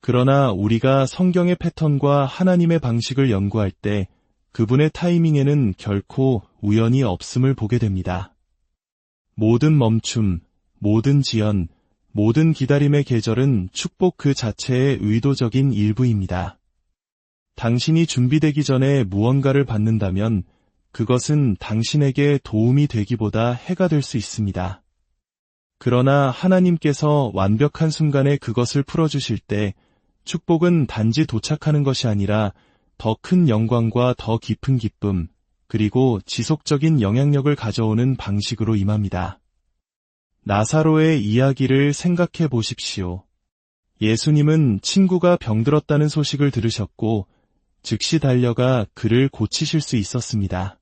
Speaker 1: 그러나 우리가 성경의 패턴과 하나님의 방식을 연구할 때 그분의 타이밍에는 결코 우연이 없음을 보게 됩니다. 모든 멈춤, 모든 지연, 모든 기다림의 계절은 축복 그 자체의 의도적인 일부입니다. 당신이 준비되기 전에 무언가를 받는다면 그것은 당신에게 도움이 되기보다 해가 될 수 있습니다. 그러나 하나님께서 완벽한 순간에 그것을 풀어주실 때 축복은 단지 도착하는 것이 아니라 더 큰 영광과 더 깊은 기쁨, 그리고 지속적인 영향력을 가져오는 방식으로 임합니다. 나사로의 이야기를 생각해 보십시오. 예수님은 친구가 병들었다는 소식을 들으셨고 즉시 달려가 그를 고치실 수 있었습니다.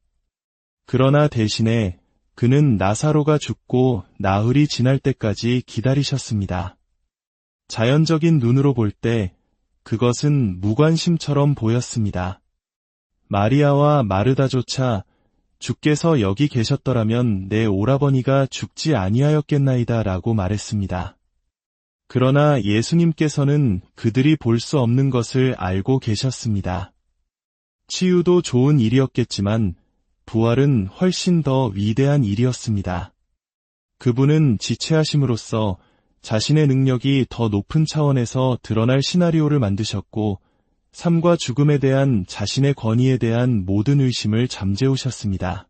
Speaker 1: 그러나 대신에 그는 나사로가 죽고 나흘이 지날 때까지 기다리셨습니다. 자연적인 눈으로 볼 때 그것은 무관심처럼 보였습니다. 마리아와 마르다조차 주께서 여기 계셨더라면 내 오라버니가 죽지 아니하였겠나이다 라고 말했습니다. 그러나 예수님께서는 그들이 볼 수 없는 것을 알고 계셨습니다. 치유도 좋은 일이었겠지만 부활은 훨씬 더 위대한 일이었습니다. 그분은 지체하심으로써 자신의 능력이 더 높은 차원에서 드러날 시나리오를 만드셨고 삶과 죽음에 대한 자신의 권위에 대한 모든 의심을 잠재우셨습니다.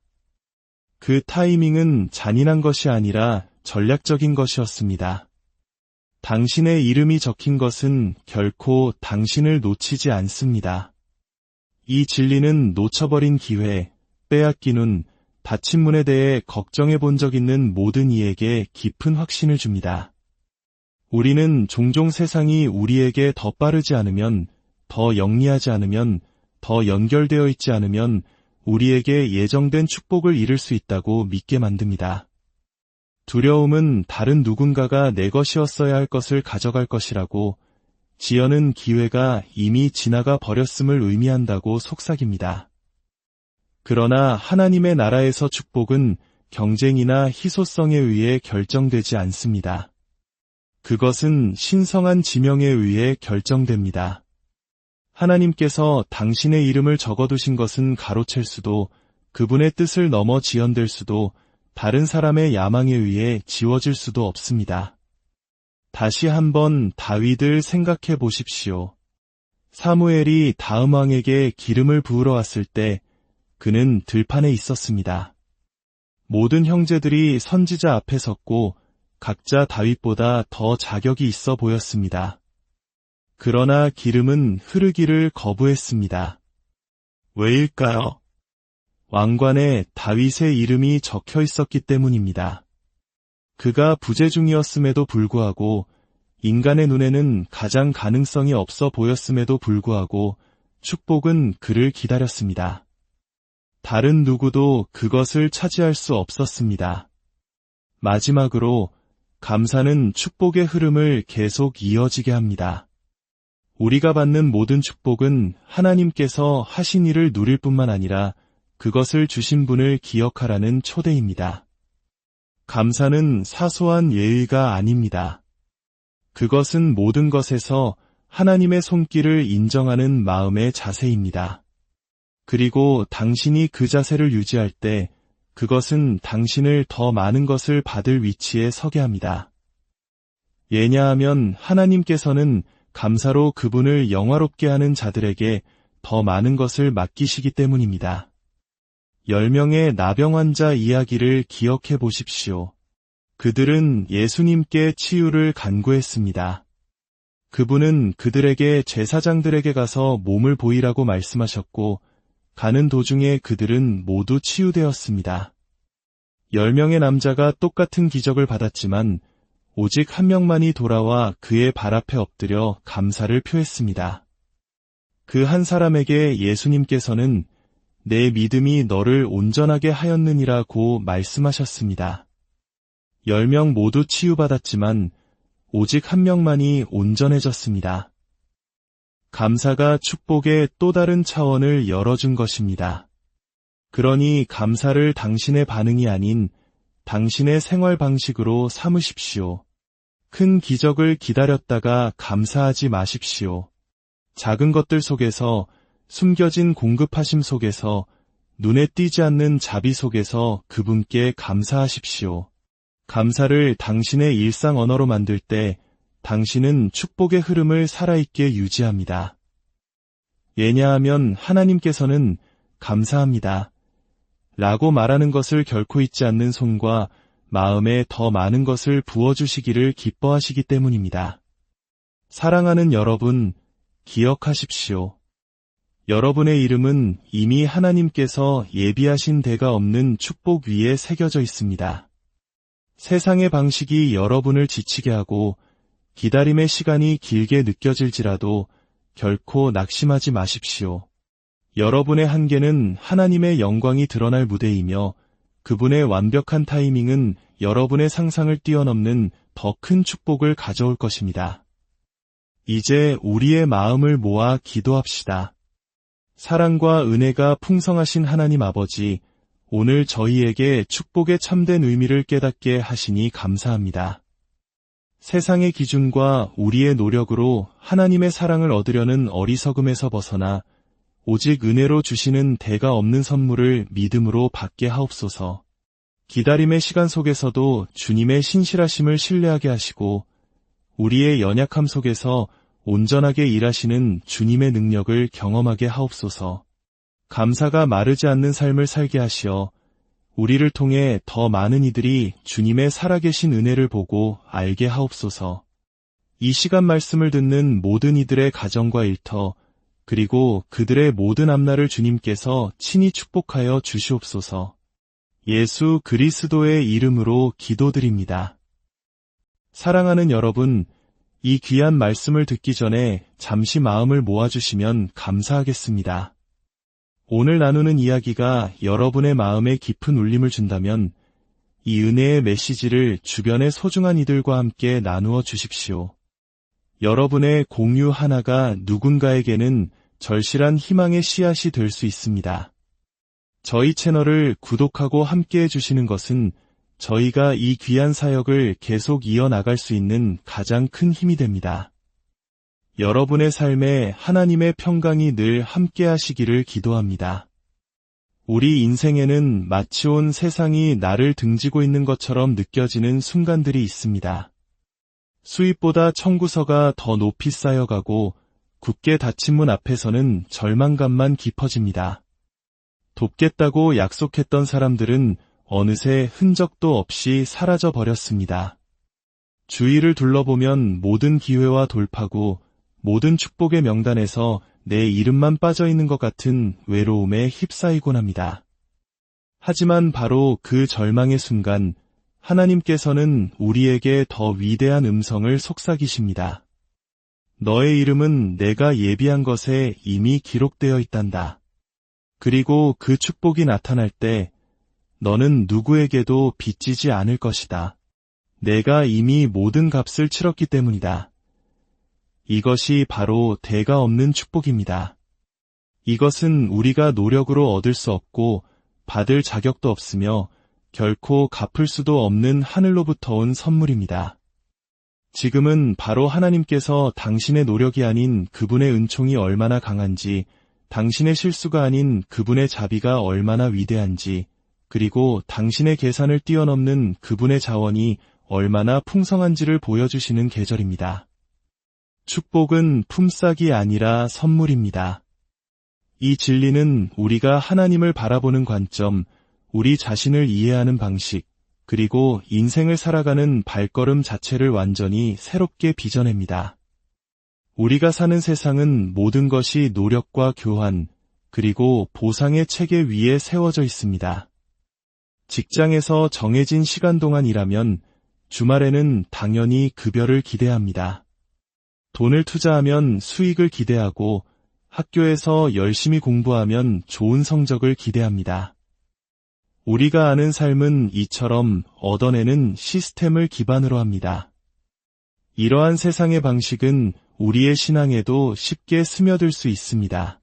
Speaker 1: 그 타이밍은 잔인한 것이 아니라 전략적인 것이었습니다. 당신의 이름이 적힌 것은 결코 당신을 놓치지 않습니다. 이 진리는 놓쳐버린 기회, 빼앗긴 운, 닫힌 문에 대해 걱정해 본 적 있는 모든 이에게 깊은 확신을 줍니다. 우리는 종종 세상이 우리에게 더 빠르지 않으면, 더 영리하지 않으면, 더 연결되어 있지 않으면 우리에게 예정된 축복을 잃을 수 있다고 믿게 만듭니다. 두려움은 다른 누군가가 내 것이었어야 할 것을 가져갈 것이라고, 지연은 기회가 이미 지나가 버렸음을 의미한다고 속삭입니다. 그러나 하나님의 나라에서 축복은 경쟁이나 희소성에 의해 결정되지 않습니다. 그것은 신성한 지명에 의해 결정됩니다. 하나님께서 당신의 이름을 적어두신 것은 가로챌 수도, 그분의 뜻을 넘어 지연될 수도, 다른 사람의 야망에 의해 지워질 수도 없습니다. 다시 한번 다윗을 생각해 보십시오. 사무엘이 다음 왕에게 기름을 부으러 왔을 때 그는 들판에 있었습니다. 모든 형제들이 선지자 앞에 섰고 각자 다윗보다 더 자격이 있어 보였습니다. 그러나 기름은 흐르기를 거부했습니다. 왜일까요? 왕관에 다윗의 이름이 적혀 있었기 때문입니다. 그가 부재중이었음에도 불구하고 인간의 눈에는 가장 가능성이 없어 보였음에도 불구하고 축복은 그를 기다렸습니다. 다른 누구도 그것을 차지할 수 없었습니다. 마지막으로 감사는 축복의 흐름을 계속 이어지게 합니다. 우리가 받는 모든 축복은 하나님께서 하신 일을 누릴 뿐만 아니라 그것을 주신 분을 기억하라는 초대입니다. 감사는 사소한 예의가 아닙니다. 그것은 모든 것에서 하나님의 손길을 인정하는 마음의 자세입니다. 그리고 당신이 그 자세를 유지할 때 그것은 당신을 더 많은 것을 받을 위치에 서게 합니다. 왜냐하면 하나님께서는 감사로 그분을 영화롭게 하는 자들에게 더 많은 것을 맡기시기 때문입니다. 10명의 나병 환자 이야기를 기억해 보십시오. 그들은 예수님께 치유를 간구했습니다. 그분은 그들에게 제사장들에게 가서 몸을 보이라고 말씀하셨고 가는 도중에 그들은 모두 치유되었습니다. 10명의 남자가 똑같은 기적을 받았지만 오직 한 명만이 돌아와 그의 발 앞에 엎드려 감사를 표했습니다. 그 한 사람에게 예수님께서는 내 믿음이 너를 온전하게 하였느니라고 말씀하셨습니다. 10명 모두 치유받았지만 오직 한 명만이 온전해졌습니다. 감사가 축복의 또 다른 차원을 열어준 것입니다. 그러니 감사를 당신의 반응이 아닌 당신의 생활 방식으로 삼으십시오. 큰 기적을 기다렸다가 감사하지 마십시오. 작은 것들 속에서, 숨겨진 공급하심 속에서, 눈에 띄지 않는 자비 속에서 그분께 감사하십시오. 감사를 당신의 일상 언어로 만들 때 당신은 축복의 흐름을 살아있게 유지합니다. 왜냐하면 하나님께서는 감사합니다 라고 말하는 것을 결코 잊지 않는 손과 마음에 더 많은 것을 부어주시기를 기뻐하시기 때문입니다. 사랑하는 여러분, 기억하십시오. 여러분의 이름은 이미 하나님께서 예비하신 대가 없는 축복 위에 새겨져 있습니다. 세상의 방식이 여러분을 지치게 하고 기다림의 시간이 길게 느껴질지라도 결코 낙심하지 마십시오. 여러분의 한계는 하나님의 영광이 드러날 무대이며 그분의 완벽한 타이밍은 여러분의 상상을 뛰어넘는 더 큰 축복을 가져올 것입니다. 이제 우리의 마음을 모아 기도합시다. 사랑과 은혜가 풍성하신 하나님 아버지, 오늘 저희에게 축복의 참된 의미를 깨닫게 하시니 감사합니다. 세상의 기준과 우리의 노력으로 하나님의 사랑을 얻으려는 어리석음에서 벗어나 오직 은혜로 주시는 대가 없는 선물을 믿음으로 받게 하옵소서. 기다림의 시간 속에서도 주님의 신실하심을 신뢰하게 하시고 우리의 연약함 속에서 온전하게 일하시는 주님의 능력을 경험하게 하옵소서. 감사가 마르지 않는 삶을 살게 하시어 우리를 통해 더 많은 이들이 주님의 살아계신 은혜를 보고 알게 하옵소서. 이 시간 말씀을 듣는 모든 이들의 가정과 일터, 그리고 그들의 모든 앞날을 주님께서 친히 축복하여 주시옵소서. 예수 그리스도의 이름으로 기도드립니다. 사랑하는 여러분, 이 귀한 말씀을 듣기 전에 잠시 마음을 모아주시면 감사하겠습니다. 오늘 나누는 이야기가 여러분의 마음에 깊은 울림을 준다면 이 은혜의 메시지를 주변의 소중한 이들과 함께 나누어 주십시오. 여러분의 공유 하나가 누군가에게는 절실한 희망의 씨앗이 될 수 있습니다. 저희 채널을 구독하고 함께해 주시는 것은 저희가 이 귀한 사역을 계속 이어나갈 수 있는 가장 큰 힘이 됩니다. 여러분의 삶에 하나님의 평강이 늘 함께 하시기를 기도합니다. 우리 인생에는 마치 온 세상이 나를 등지고 있는 것처럼 느껴지는 순간들이 있습니다. 수입보다 청구서가 더 높이 쌓여가고 굳게 닫힌 문 앞에서는 절망감만 깊어집니다. 돕겠다고 약속했던 사람들은 어느새 흔적도 없이 사라져 버렸습니다. 주위를 둘러보면 모든 기회와 돌파구, 모든 축복의 명단에서 내 이름만 빠져 있는 것 같은 외로움에 휩싸이곤 합니다. 하지만 바로 그 절망의 순간, 하나님께서는 우리에게 더 위대한 음성을 속삭이십니다. 너의 이름은 내가 예비한 것에 이미 기록되어 있단다. 그리고 그 축복이 나타날 때 너는 누구에게도 빚지지 않을 것이다. 내가 이미 모든 값을 치렀기 때문이다. 이것이 바로 대가 없는 축복입니다. 이것은 우리가 노력으로 얻을 수 없고 받을 자격도 없으며 결코 갚을 수도 없는 하늘로부터 온 선물입니다. 지금은 바로 하나님께서 당신의 노력이 아닌 그분의 은총이 얼마나 강한지, 당신의 실수가 아닌 그분의 자비가 얼마나 위대한지, 그리고 당신의 계산을 뛰어넘는 그분의 자원이 얼마나 풍성한지를 보여주시는 계절입니다. 축복은 품삯이 아니라 선물입니다. 이 진리는 우리가 하나님을 바라보는 관점, 우리 자신을 이해하는 방식, 그리고 인생을 살아가는 발걸음 자체를 완전히 새롭게 빚어냅니다. 우리가 사는 세상은 모든 것이 노력과 교환, 그리고 보상의 체계 위에 세워져 있습니다. 직장에서 정해진 시간 동안 일하면 주말에는 당연히 급여를 기대합니다. 돈을 투자하면 수익을 기대하고 학교에서 열심히 공부하면 좋은 성적을 기대합니다. 우리가 아는 삶은 이처럼 얻어내는 시스템을 기반으로 합니다. 이러한 세상의 방식은 우리의 신앙에도 쉽게 스며들 수 있습니다.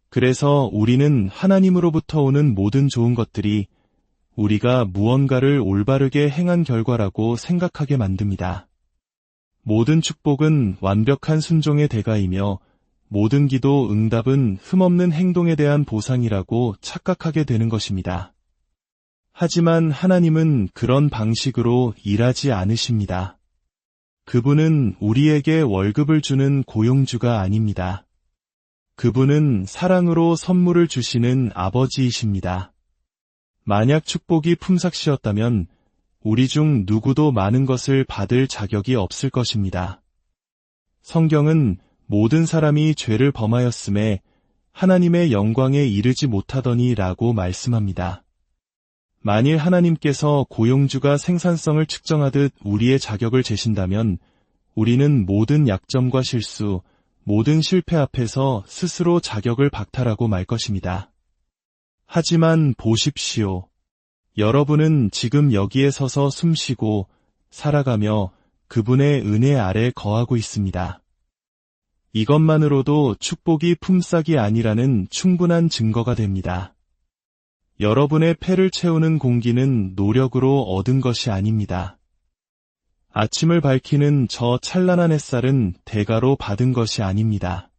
Speaker 1: 그래서 우리는 하나님으로부터 오는 모든 좋은 것들이 우리가 무언가를 올바르게 행한 결과라고 생각하게 만듭니다. 모든 축복은 완벽한 순종의 대가이며 모든 기도 응답은 흠없는 행동에 대한 보상이라고 착각하게 되는 것입니다. 하지만 하나님은 그런 방식으로 일하지 않으십니다. 그분은 우리에게 월급을 주는 고용주가 아닙니다. 그분은 사랑으로 선물을 주시는 아버지이십니다. 만약 축복이 품삯이었다면 우리 중 누구도 많은 것을 받을 자격이 없을 것입니다. 성경은 모든 사람이 죄를 범하였음에 하나님의 영광에 이르지 못하더니 라고 말씀합니다. 만일 하나님께서 고용주가 생산성을 측정하듯 우리의 자격을 재신다면 우리는 모든 약점과 실수, 모든 실패 앞에서 스스로 자격을 박탈하고 말 것입니다. 하지만 보십시오. 여러분은 지금 여기에 서서 숨쉬고 살아가며 그분의 은혜 아래 거하고 있습니다. 이것만으로도 축복이 품삯이 아니라는 충분한 증거가 됩니다. 여러분의 폐를 채우는 공기는 노력으로 얻은 것이 아닙니다. 아침을 밝히는 저 찬란한 햇살은 대가로 받은 것이 아닙니다.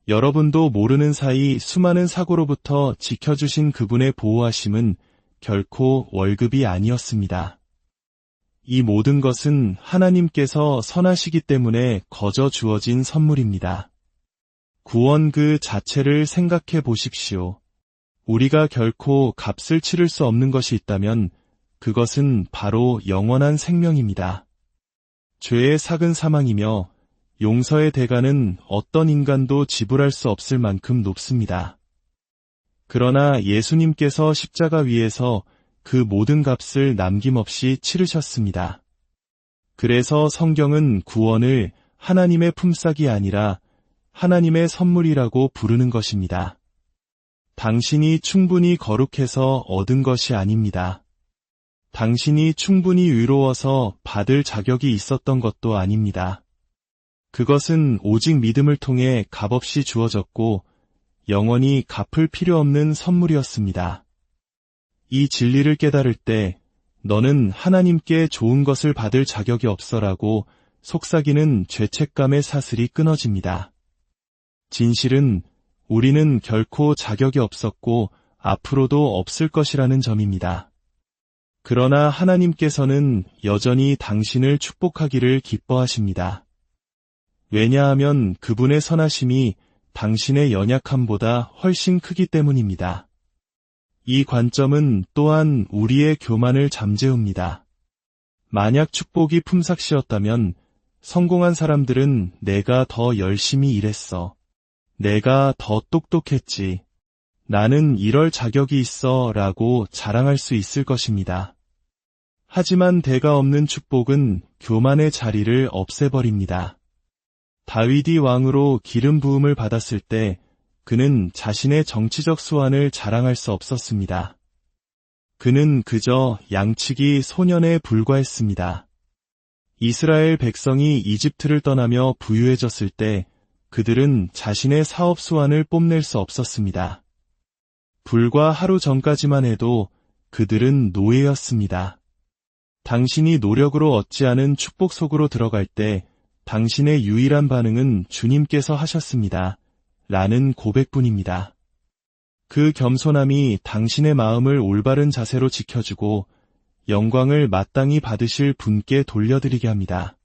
Speaker 1: 여러분도 모르는 사이 수많은 사고로부터 지켜주신 그분의 보호하심은 결코 월급이 아니었습니다. 이 모든 것은 하나님께서 선하시기 때문에 거저 주어진 선물입니다. 구원 그 자체를 생각해 보십시오. 우리가 결코 값을 치를 수 없는 것이 있다면 그것은 바로 영원한 생명입니다. 죄의 삭은 사망이며 용서의 대가는 어떤 인간도 지불할 수 없을 만큼 높습니다. 그러나 예수님께서 십자가 위에서 그 모든 값을 남김없이 치르셨습니다. 그래서 성경은 구원을 하나님의 품삯이 아니라 하나님의 선물이라고 부르는 것입니다. 당신이 충분히 거룩해서 얻은 것이 아닙니다. 당신이 충분히 의로워서 받을 자격이 있었던 것도 아닙니다. 그것은 오직 믿음을 통해 값없이 주어졌고 영원히 갚을 필요 없는 선물이었습니다. 이 진리를 깨달을 때 너는 하나님께 좋은 것을 받을 자격이 없어라고 속삭이는 죄책감의 사슬이 끊어집니다. 진실은 우리는 결코 자격이 없었고 앞으로도 없을 것이라는 점입니다. 그러나 하나님께서는 여전히 당신을 축복하기를 기뻐하십니다. 왜냐하면 그분의 선하심이 당신의 연약함보다 훨씬 크기 때문입니다. 이 관점은 또한 우리의 교만을 잠재웁니다. 만약 축복이 품삯이었다면 성공한 사람들은 내가 더 열심히 일했어. 내가 더 똑똑했지. 나는 이럴 자격이 있어 라고 자랑할 수 있을 것입니다. 하지만 대가 없는 축복은 교만의 자리를 없애버립니다. 다윗이 왕으로 기름 부음을 받았을 때 그는 자신의 정치적 수완을 자랑할 수 없었습니다. 그는 그저 양치기 소년에 불과했습니다. 이스라엘 백성이 이집트를 떠나며 부유해졌을 때 그들은 자신의 사업 수완을 뽐낼 수 없었습니다. 불과 하루 전까지만 해도 그들은 노예였습니다. 당신이 노력으로 얻지 않은 축복 속으로 들어갈 때 당신의 유일한 반응은 주님께서 하셨습니다. 라는 고백뿐입니다. 그 겸손함이 당신의 마음을 올바른 자세로 지켜주고 영광을 마땅히 받으실 분께 돌려드리게 합니다.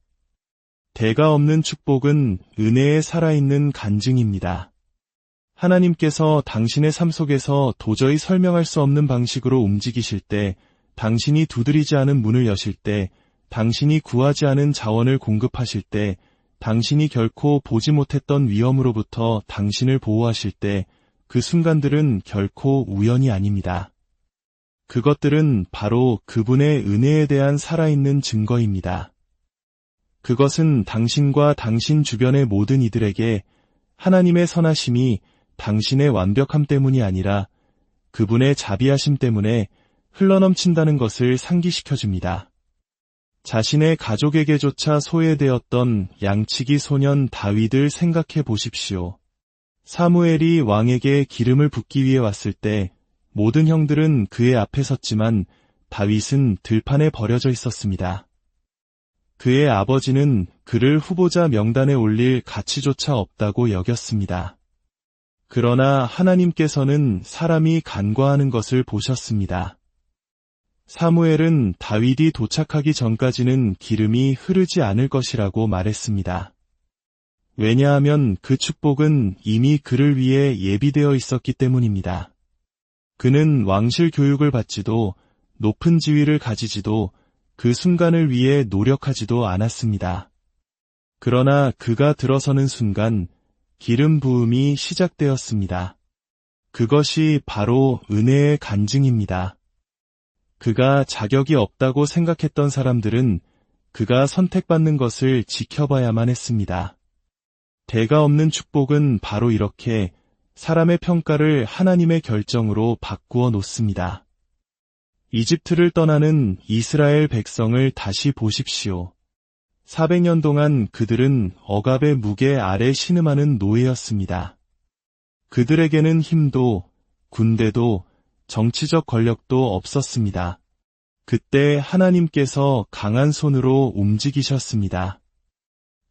Speaker 1: 대가 없는 축복은 은혜에 살아있는 간증입니다. 하나님께서 당신의 삶 속에서 도저히 설명할 수 없는 방식으로 움직이실 때, 당신이 두드리지 않은 문을 여실 때, 당신이 구하지 않은 자원을 공급하실 때, 당신이 결코 보지 못했던 위험으로부터 당신을 보호하실 때, 그 순간들은 결코 우연이 아닙니다. 그것들은 바로 그분의 은혜에 대한 살아있는 증거입니다. 그것은 당신과 당신 주변의 모든 이들에게 하나님의 선하심이 당신의 완벽함 때문이 아니라 그분의 자비하심 때문에 흘러넘친다는 것을 상기시켜줍니다. 자신의 가족에게조차 소외되었던 양치기 소년 다윗을 생각해 보십시오. 사무엘이 왕에게 기름을 붓기 위해 왔을 때 모든 형들은 그의 앞에 섰지만 다윗은 들판에 버려져 있었습니다. 그의 아버지는 그를 후보자 명단에 올릴 가치조차 없다고 여겼습니다. 그러나 하나님께서는 사람이 간과하는 것을 보셨습니다. 사무엘은 다윗이 도착하기 전까지는 기름이 흐르지 않을 것이라고 말했습니다. 왜냐하면 그 축복은 이미 그를 위해 예비되어 있었기 때문입니다. 그는 왕실 교육을 받지도 높은 지위를 가지지도 그 순간을 위해 노력하지도 않았습니다. 그러나 그가 들어서는 순간 기름 부음이 시작되었습니다. 그것이 바로 은혜의 간증입니다. 그가 자격이 없다고 생각했던 사람들은 그가 선택받는 것을 지켜봐야만 했습니다. 대가 없는 축복은 바로 이렇게 사람의 평가를 하나님의 결정으로 바꾸어 놓습니다. 이집트를 떠나는 이스라엘 백성을 다시 보십시오. 400년 동안 그들은 억압의 무게 아래 신음하는 노예였습니다. 그들에게는 힘도, 군대도, 정치적 권력도 없었습니다. 그때 하나님께서 강한 손으로 움직이셨습니다.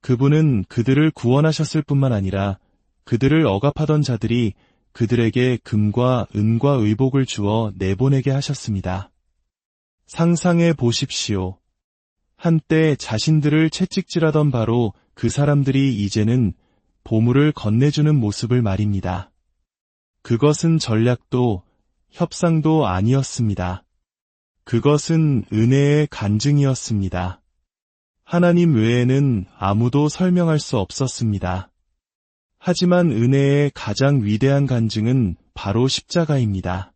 Speaker 1: 그분은 그들을 구원하셨을 뿐만 아니라 그들을 억압하던 자들이 그들에게 금과 은과 의복을 주어 내보내게 하셨습니다. 상상해 보십시오. 한때 자신들을 채찍질하던 바로 그 사람들이 이제는 보물을 건네주는 모습을 말입니다. 그것은 전략도 협상도 아니었습니다. 그것은 은혜의 간증이었습니다. 하나님 외에는 아무도 설명할 수 없었습니다. 하지만 은혜의 가장 위대한 간증은 바로 십자가입니다.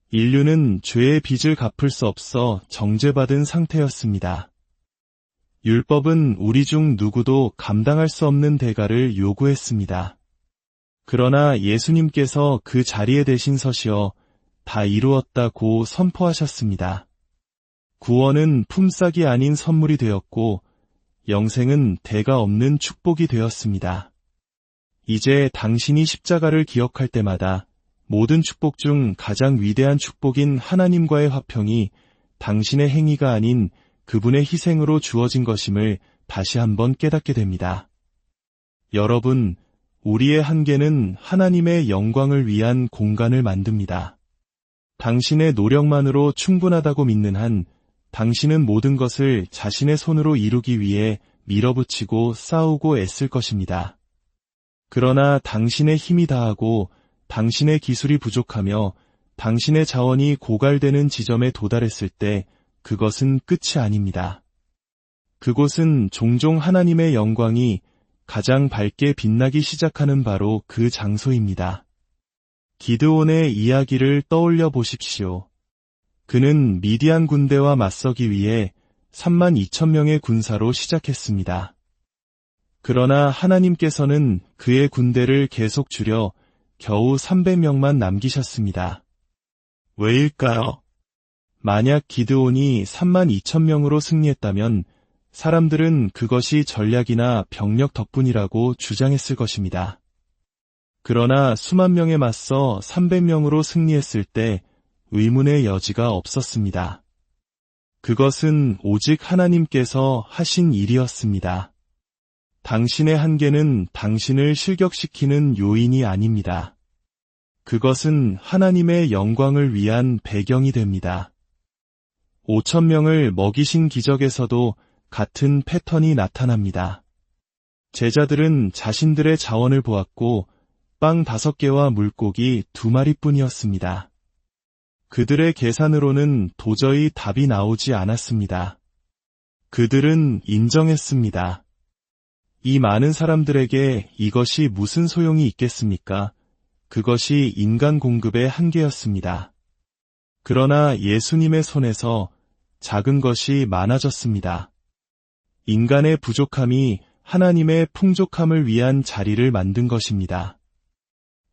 Speaker 1: 인류는 죄의 빚을 갚을 수 없어 정죄받은 상태였습니다. 율법은 우리 중 누구도 감당할 수 없는 대가를 요구했습니다. 그러나 예수님께서 그 자리에 대신 서시어 다 이루었다고 선포하셨습니다. 구원은 품삯이 아닌 선물이 되었고 영생은 대가 없는 축복이 되었습니다. 이제 당신이 십자가를 기억할 때마다 모든 축복 중 가장 위대한 축복인 하나님과의 화평이 당신의 행위가 아닌 그분의 희생으로 주어진 것임을 다시 한번 깨닫게 됩니다. 여러분, 우리의 한계는 하나님의 영광을 위한 공간을 만듭니다. 당신의 노력만으로 충분하다고 믿는 한 당신은 모든 것을 자신의 손으로 이루기 위해 밀어붙이고 싸우고 애쓸 것입니다. 그러나 당신의 힘이 다하고 당신의 기술이 부족하며 당신의 자원이 고갈되는 지점에 도달했을 때 그것은 끝이 아닙니다. 그곳은 종종 하나님의 영광이 가장 밝게 빛나기 시작하는 바로 그 장소입니다. 기드온의 이야기를 떠올려 보십시오. 그는 미디안 군대와 맞서기 위해 32,000명의 군사로 시작했습니다. 그러나 하나님께서는 그의 군대를 계속 줄여 겨우 300명만 남기셨습니다. 왜일까요? 만약 기드온이 32,000명으로 승리했다면 사람들은 그것이 전략이나 병력 덕분이라고 주장했을 것입니다. 그러나 수만 명에 맞서 300명으로 승리했을 때 의문의 여지가 없었습니다. 그것은 오직 하나님께서 하신 일이었습니다. 당신의 한계는 당신을 실격시키는 요인이 아닙니다. 그것은 하나님의 영광을 위한 배경이 됩니다. 5,000명을 먹이신 기적에서도 같은 패턴이 나타납니다. 제자들은 자신들의 자원을 보았고 빵 5개와 물고기 2마리뿐이었습니다. 그들의 계산으로는 도저히 답이 나오지 않았습니다. 그들은 인정했습니다. 이 많은 사람들에게 이것이 무슨 소용이 있겠습니까? 그것이 인간 공급의 한계였습니다. 그러나 예수님의 손에서 작은 것이 많아졌습니다. 인간의 부족함이 하나님의 풍족함을 위한 자리를 만든 것입니다.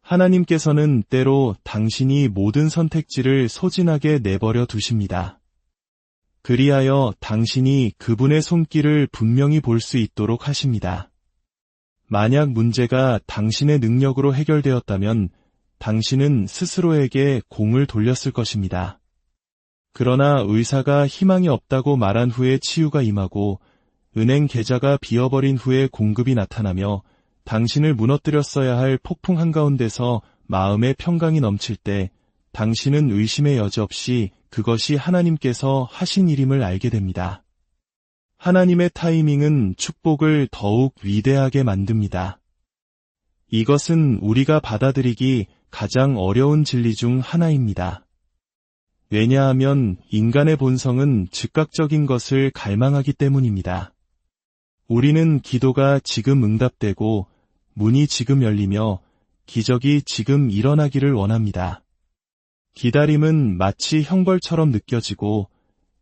Speaker 1: 하나님께서는 때로 당신이 모든 선택지를 소진하게 내버려 두십니다. 그리하여 당신이 그분의 손길을 분명히 볼 수 있도록 하십니다. 만약 문제가 당신의 능력으로 해결되었다면 당신은 스스로에게 공을 돌렸을 것입니다. 그러나 의사가 희망이 없다고 말한 후에 치유가 임하고 은행 계좌가 비어버린 후에 공급이 나타나며 당신을 무너뜨렸어야 할 폭풍 한가운데서 마음의 평강이 넘칠 때 당신은 의심의 여지 없이 그것이 하나님께서 하신 일임을 알게 됩니다. 하나님의 타이밍은 축복을 더욱 위대하게 만듭니다. 이것은 우리가 받아들이기 가장 어려운 진리 중 하나입니다. 왜냐하면 인간의 본성은 즉각적인 것을 갈망하기 때문입니다. 우리는 기도가 지금 응답되고 문이 지금 열리며 기적이 지금 일어나기를 원합니다. 기다림은 마치 형벌처럼 느껴지고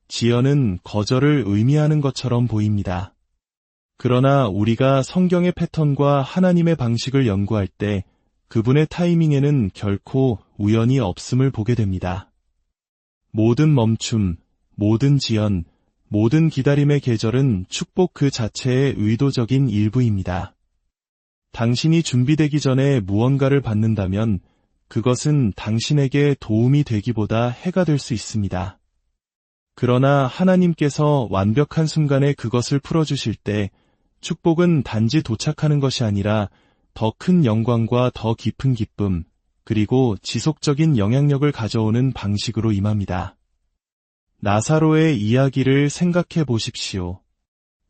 Speaker 1: 지연은 거절을 의미하는 것처럼 보입니다. 그러나 우리가 성경의 패턴과 하나님의 방식을 연구할 때 그분의 타이밍에는 결코 우연이 없음을 보게 됩니다. 모든 멈춤, 모든 지연, 모든 기다림의 계절은 축복 그 자체의 의도적인 일부입니다. 당신이 준비되기 전에 무언가를 받는다면 그것은 당신에게 도움이 되기보다 해가 될 수 있습니다. 그러나 하나님께서 완벽한 순간에 그것을 풀어주실 때 축복은 단지 도착하는 것이 아니라 더 큰 영광과 더 깊은 기쁨, 그리고 지속적인 영향력을 가져오는 방식으로 임합니다. 나사로의 이야기를 생각해 보십시오.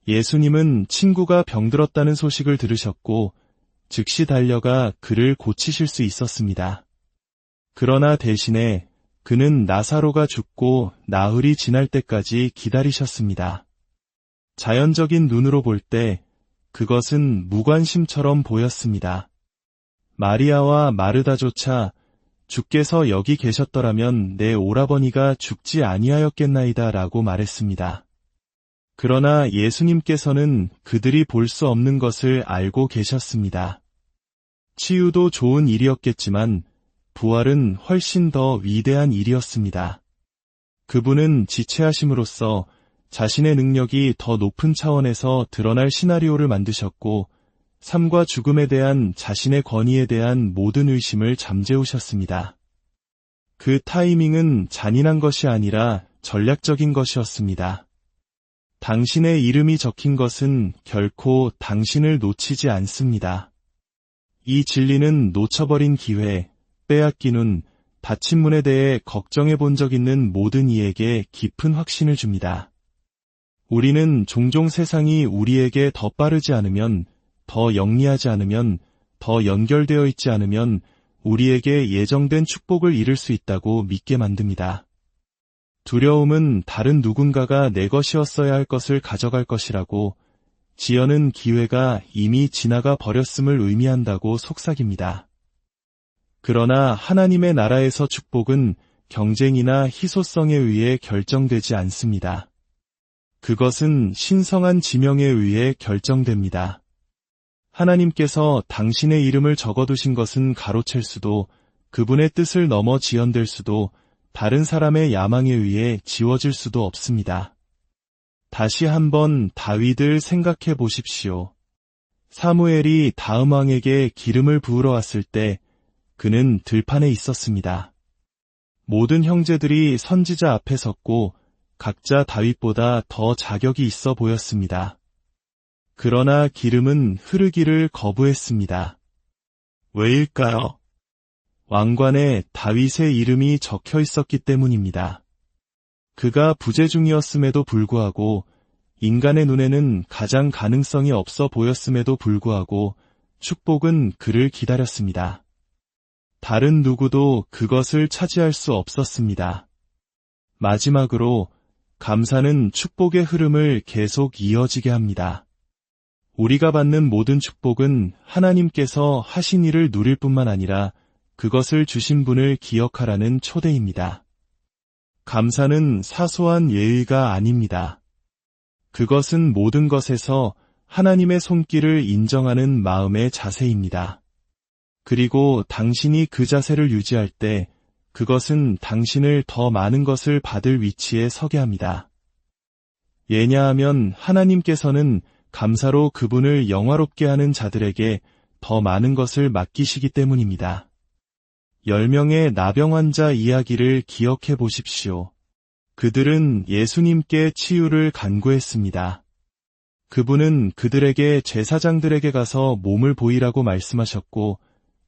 Speaker 1: 예수님은 친구가 병들었다는 소식을 들으셨고 즉시 달려가 그를 고치실 수 있었습니다. 그러나 대신에 그는 나사로가 죽고 나흘이 지날 때까지 기다리셨습니다. 자연적인 눈으로 볼 때 그것은 무관심처럼 보였습니다. 마리아와 마르다조차 주께서 여기 계셨더라면 내 오라버니가 죽지 아니하였겠나이다 라고 말했습니다. 그러나 예수님께서는 그들이 볼 수 없는 것을 알고 계셨습니다. 치유도 좋은 일이었겠지만 부활은 훨씬 더 위대한 일이었습니다. 그분은 지체하심으로써 자신의 능력이 더 높은 차원에서 드러날 시나리오를 만드셨고 삶과 죽음에 대한 자신의 권위에 대한 모든 의심을 잠재우셨습니다. 그 타이밍은 잔인한 것이 아니라 전략적인 것이었습니다. 당신의 이름이 적힌 것은 결코 당신을 놓치지 않습니다. 이 진리는 놓쳐버린 기회, 빼앗긴 운, 닫힌 문에 대해 걱정해 본 적 있는 모든 이에게 깊은 확신을 줍니다. 우리는 종종 세상이 우리에게 더 빠르지 않으면, 더 영리하지 않으면, 더 연결되어 있지 않으면 우리에게 예정된 축복을 잃을 수 있다고 믿게 만듭니다. 두려움은 다른 누군가가 내 것이었어야 할 것을 가져갈 것이라고, 지연은 기회가 이미 지나가 버렸음을 의미한다고 속삭입니다. 그러나 하나님의 나라에서 축복은 경쟁이나 희소성에 의해 결정되지 않습니다. 그것은 신성한 지명에 의해 결정됩니다. 하나님께서 당신의 이름을 적어두신 것은 가로챌 수도, 그분의 뜻을 넘어 지연될 수도, 다른 사람의 야망에 의해 지워질 수도 없습니다. 다시 한번 다윗을 생각해 보십시오. 사무엘이 다음 왕에게 기름을 부으러 왔을 때 그는 들판에 있었습니다. 모든 형제들이 선지자 앞에 섰고 각자 다윗보다 더 자격이 있어 보였습니다. 그러나 기름은 흐르기를 거부했습니다. 왜일까요? 왕관에 다윗의 이름이 적혀 있었기 때문입니다. 그가 부재중이었음에도 불구하고 인간의 눈에는 가장 가능성이 없어 보였음에도 불구하고 축복은 그를 기다렸습니다. 다른 누구도 그것을 차지할 수 없었습니다. 마지막으로 감사는 축복의 흐름을 계속 이어지게 합니다. 우리가 받는 모든 축복은 하나님께서 하신 일을 누릴 뿐만 아니라 그것을 주신 분을 기억하라는 초대입니다. 감사는 사소한 예의가 아닙니다. 그것은 모든 것에서 하나님의 손길을 인정하는 마음의 자세입니다. 그리고 당신이 그 자세를 유지할 때 그것은 당신을 더 많은 것을 받을 위치에 서게 합니다. 왜냐하면 하나님께서는 감사로 그분을 영화롭게 하는 자들에게 더 많은 것을 맡기시기 때문입니다. 10명의 나병 환자 이야기를 기억해 보십시오. 그들은 예수님께 치유를 간구했습니다. 그분은 그들에게 제사장들에게 가서 몸을 보이라고 말씀하셨고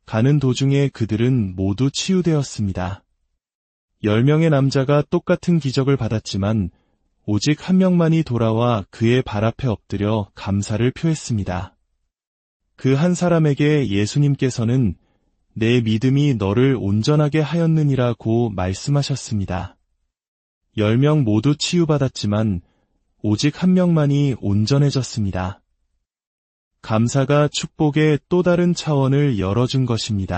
Speaker 1: 가는 도중에 그들은 모두 치유되었습니다. 10명의 남자가 똑같은 기적을 받았지만 오직 한 명만이 돌아와 그의 발 앞에 엎드려 감사를 표했습니다. 그 한 사람에게 예수님께서는 내 믿음이 너를 온전하게 하였느니라고 말씀하셨습니다. 10명 모두 치유받았지만 오직 1명만이 온전해졌습니다. 감사가 축복의 또 다른 차원을 열어준 것입니다.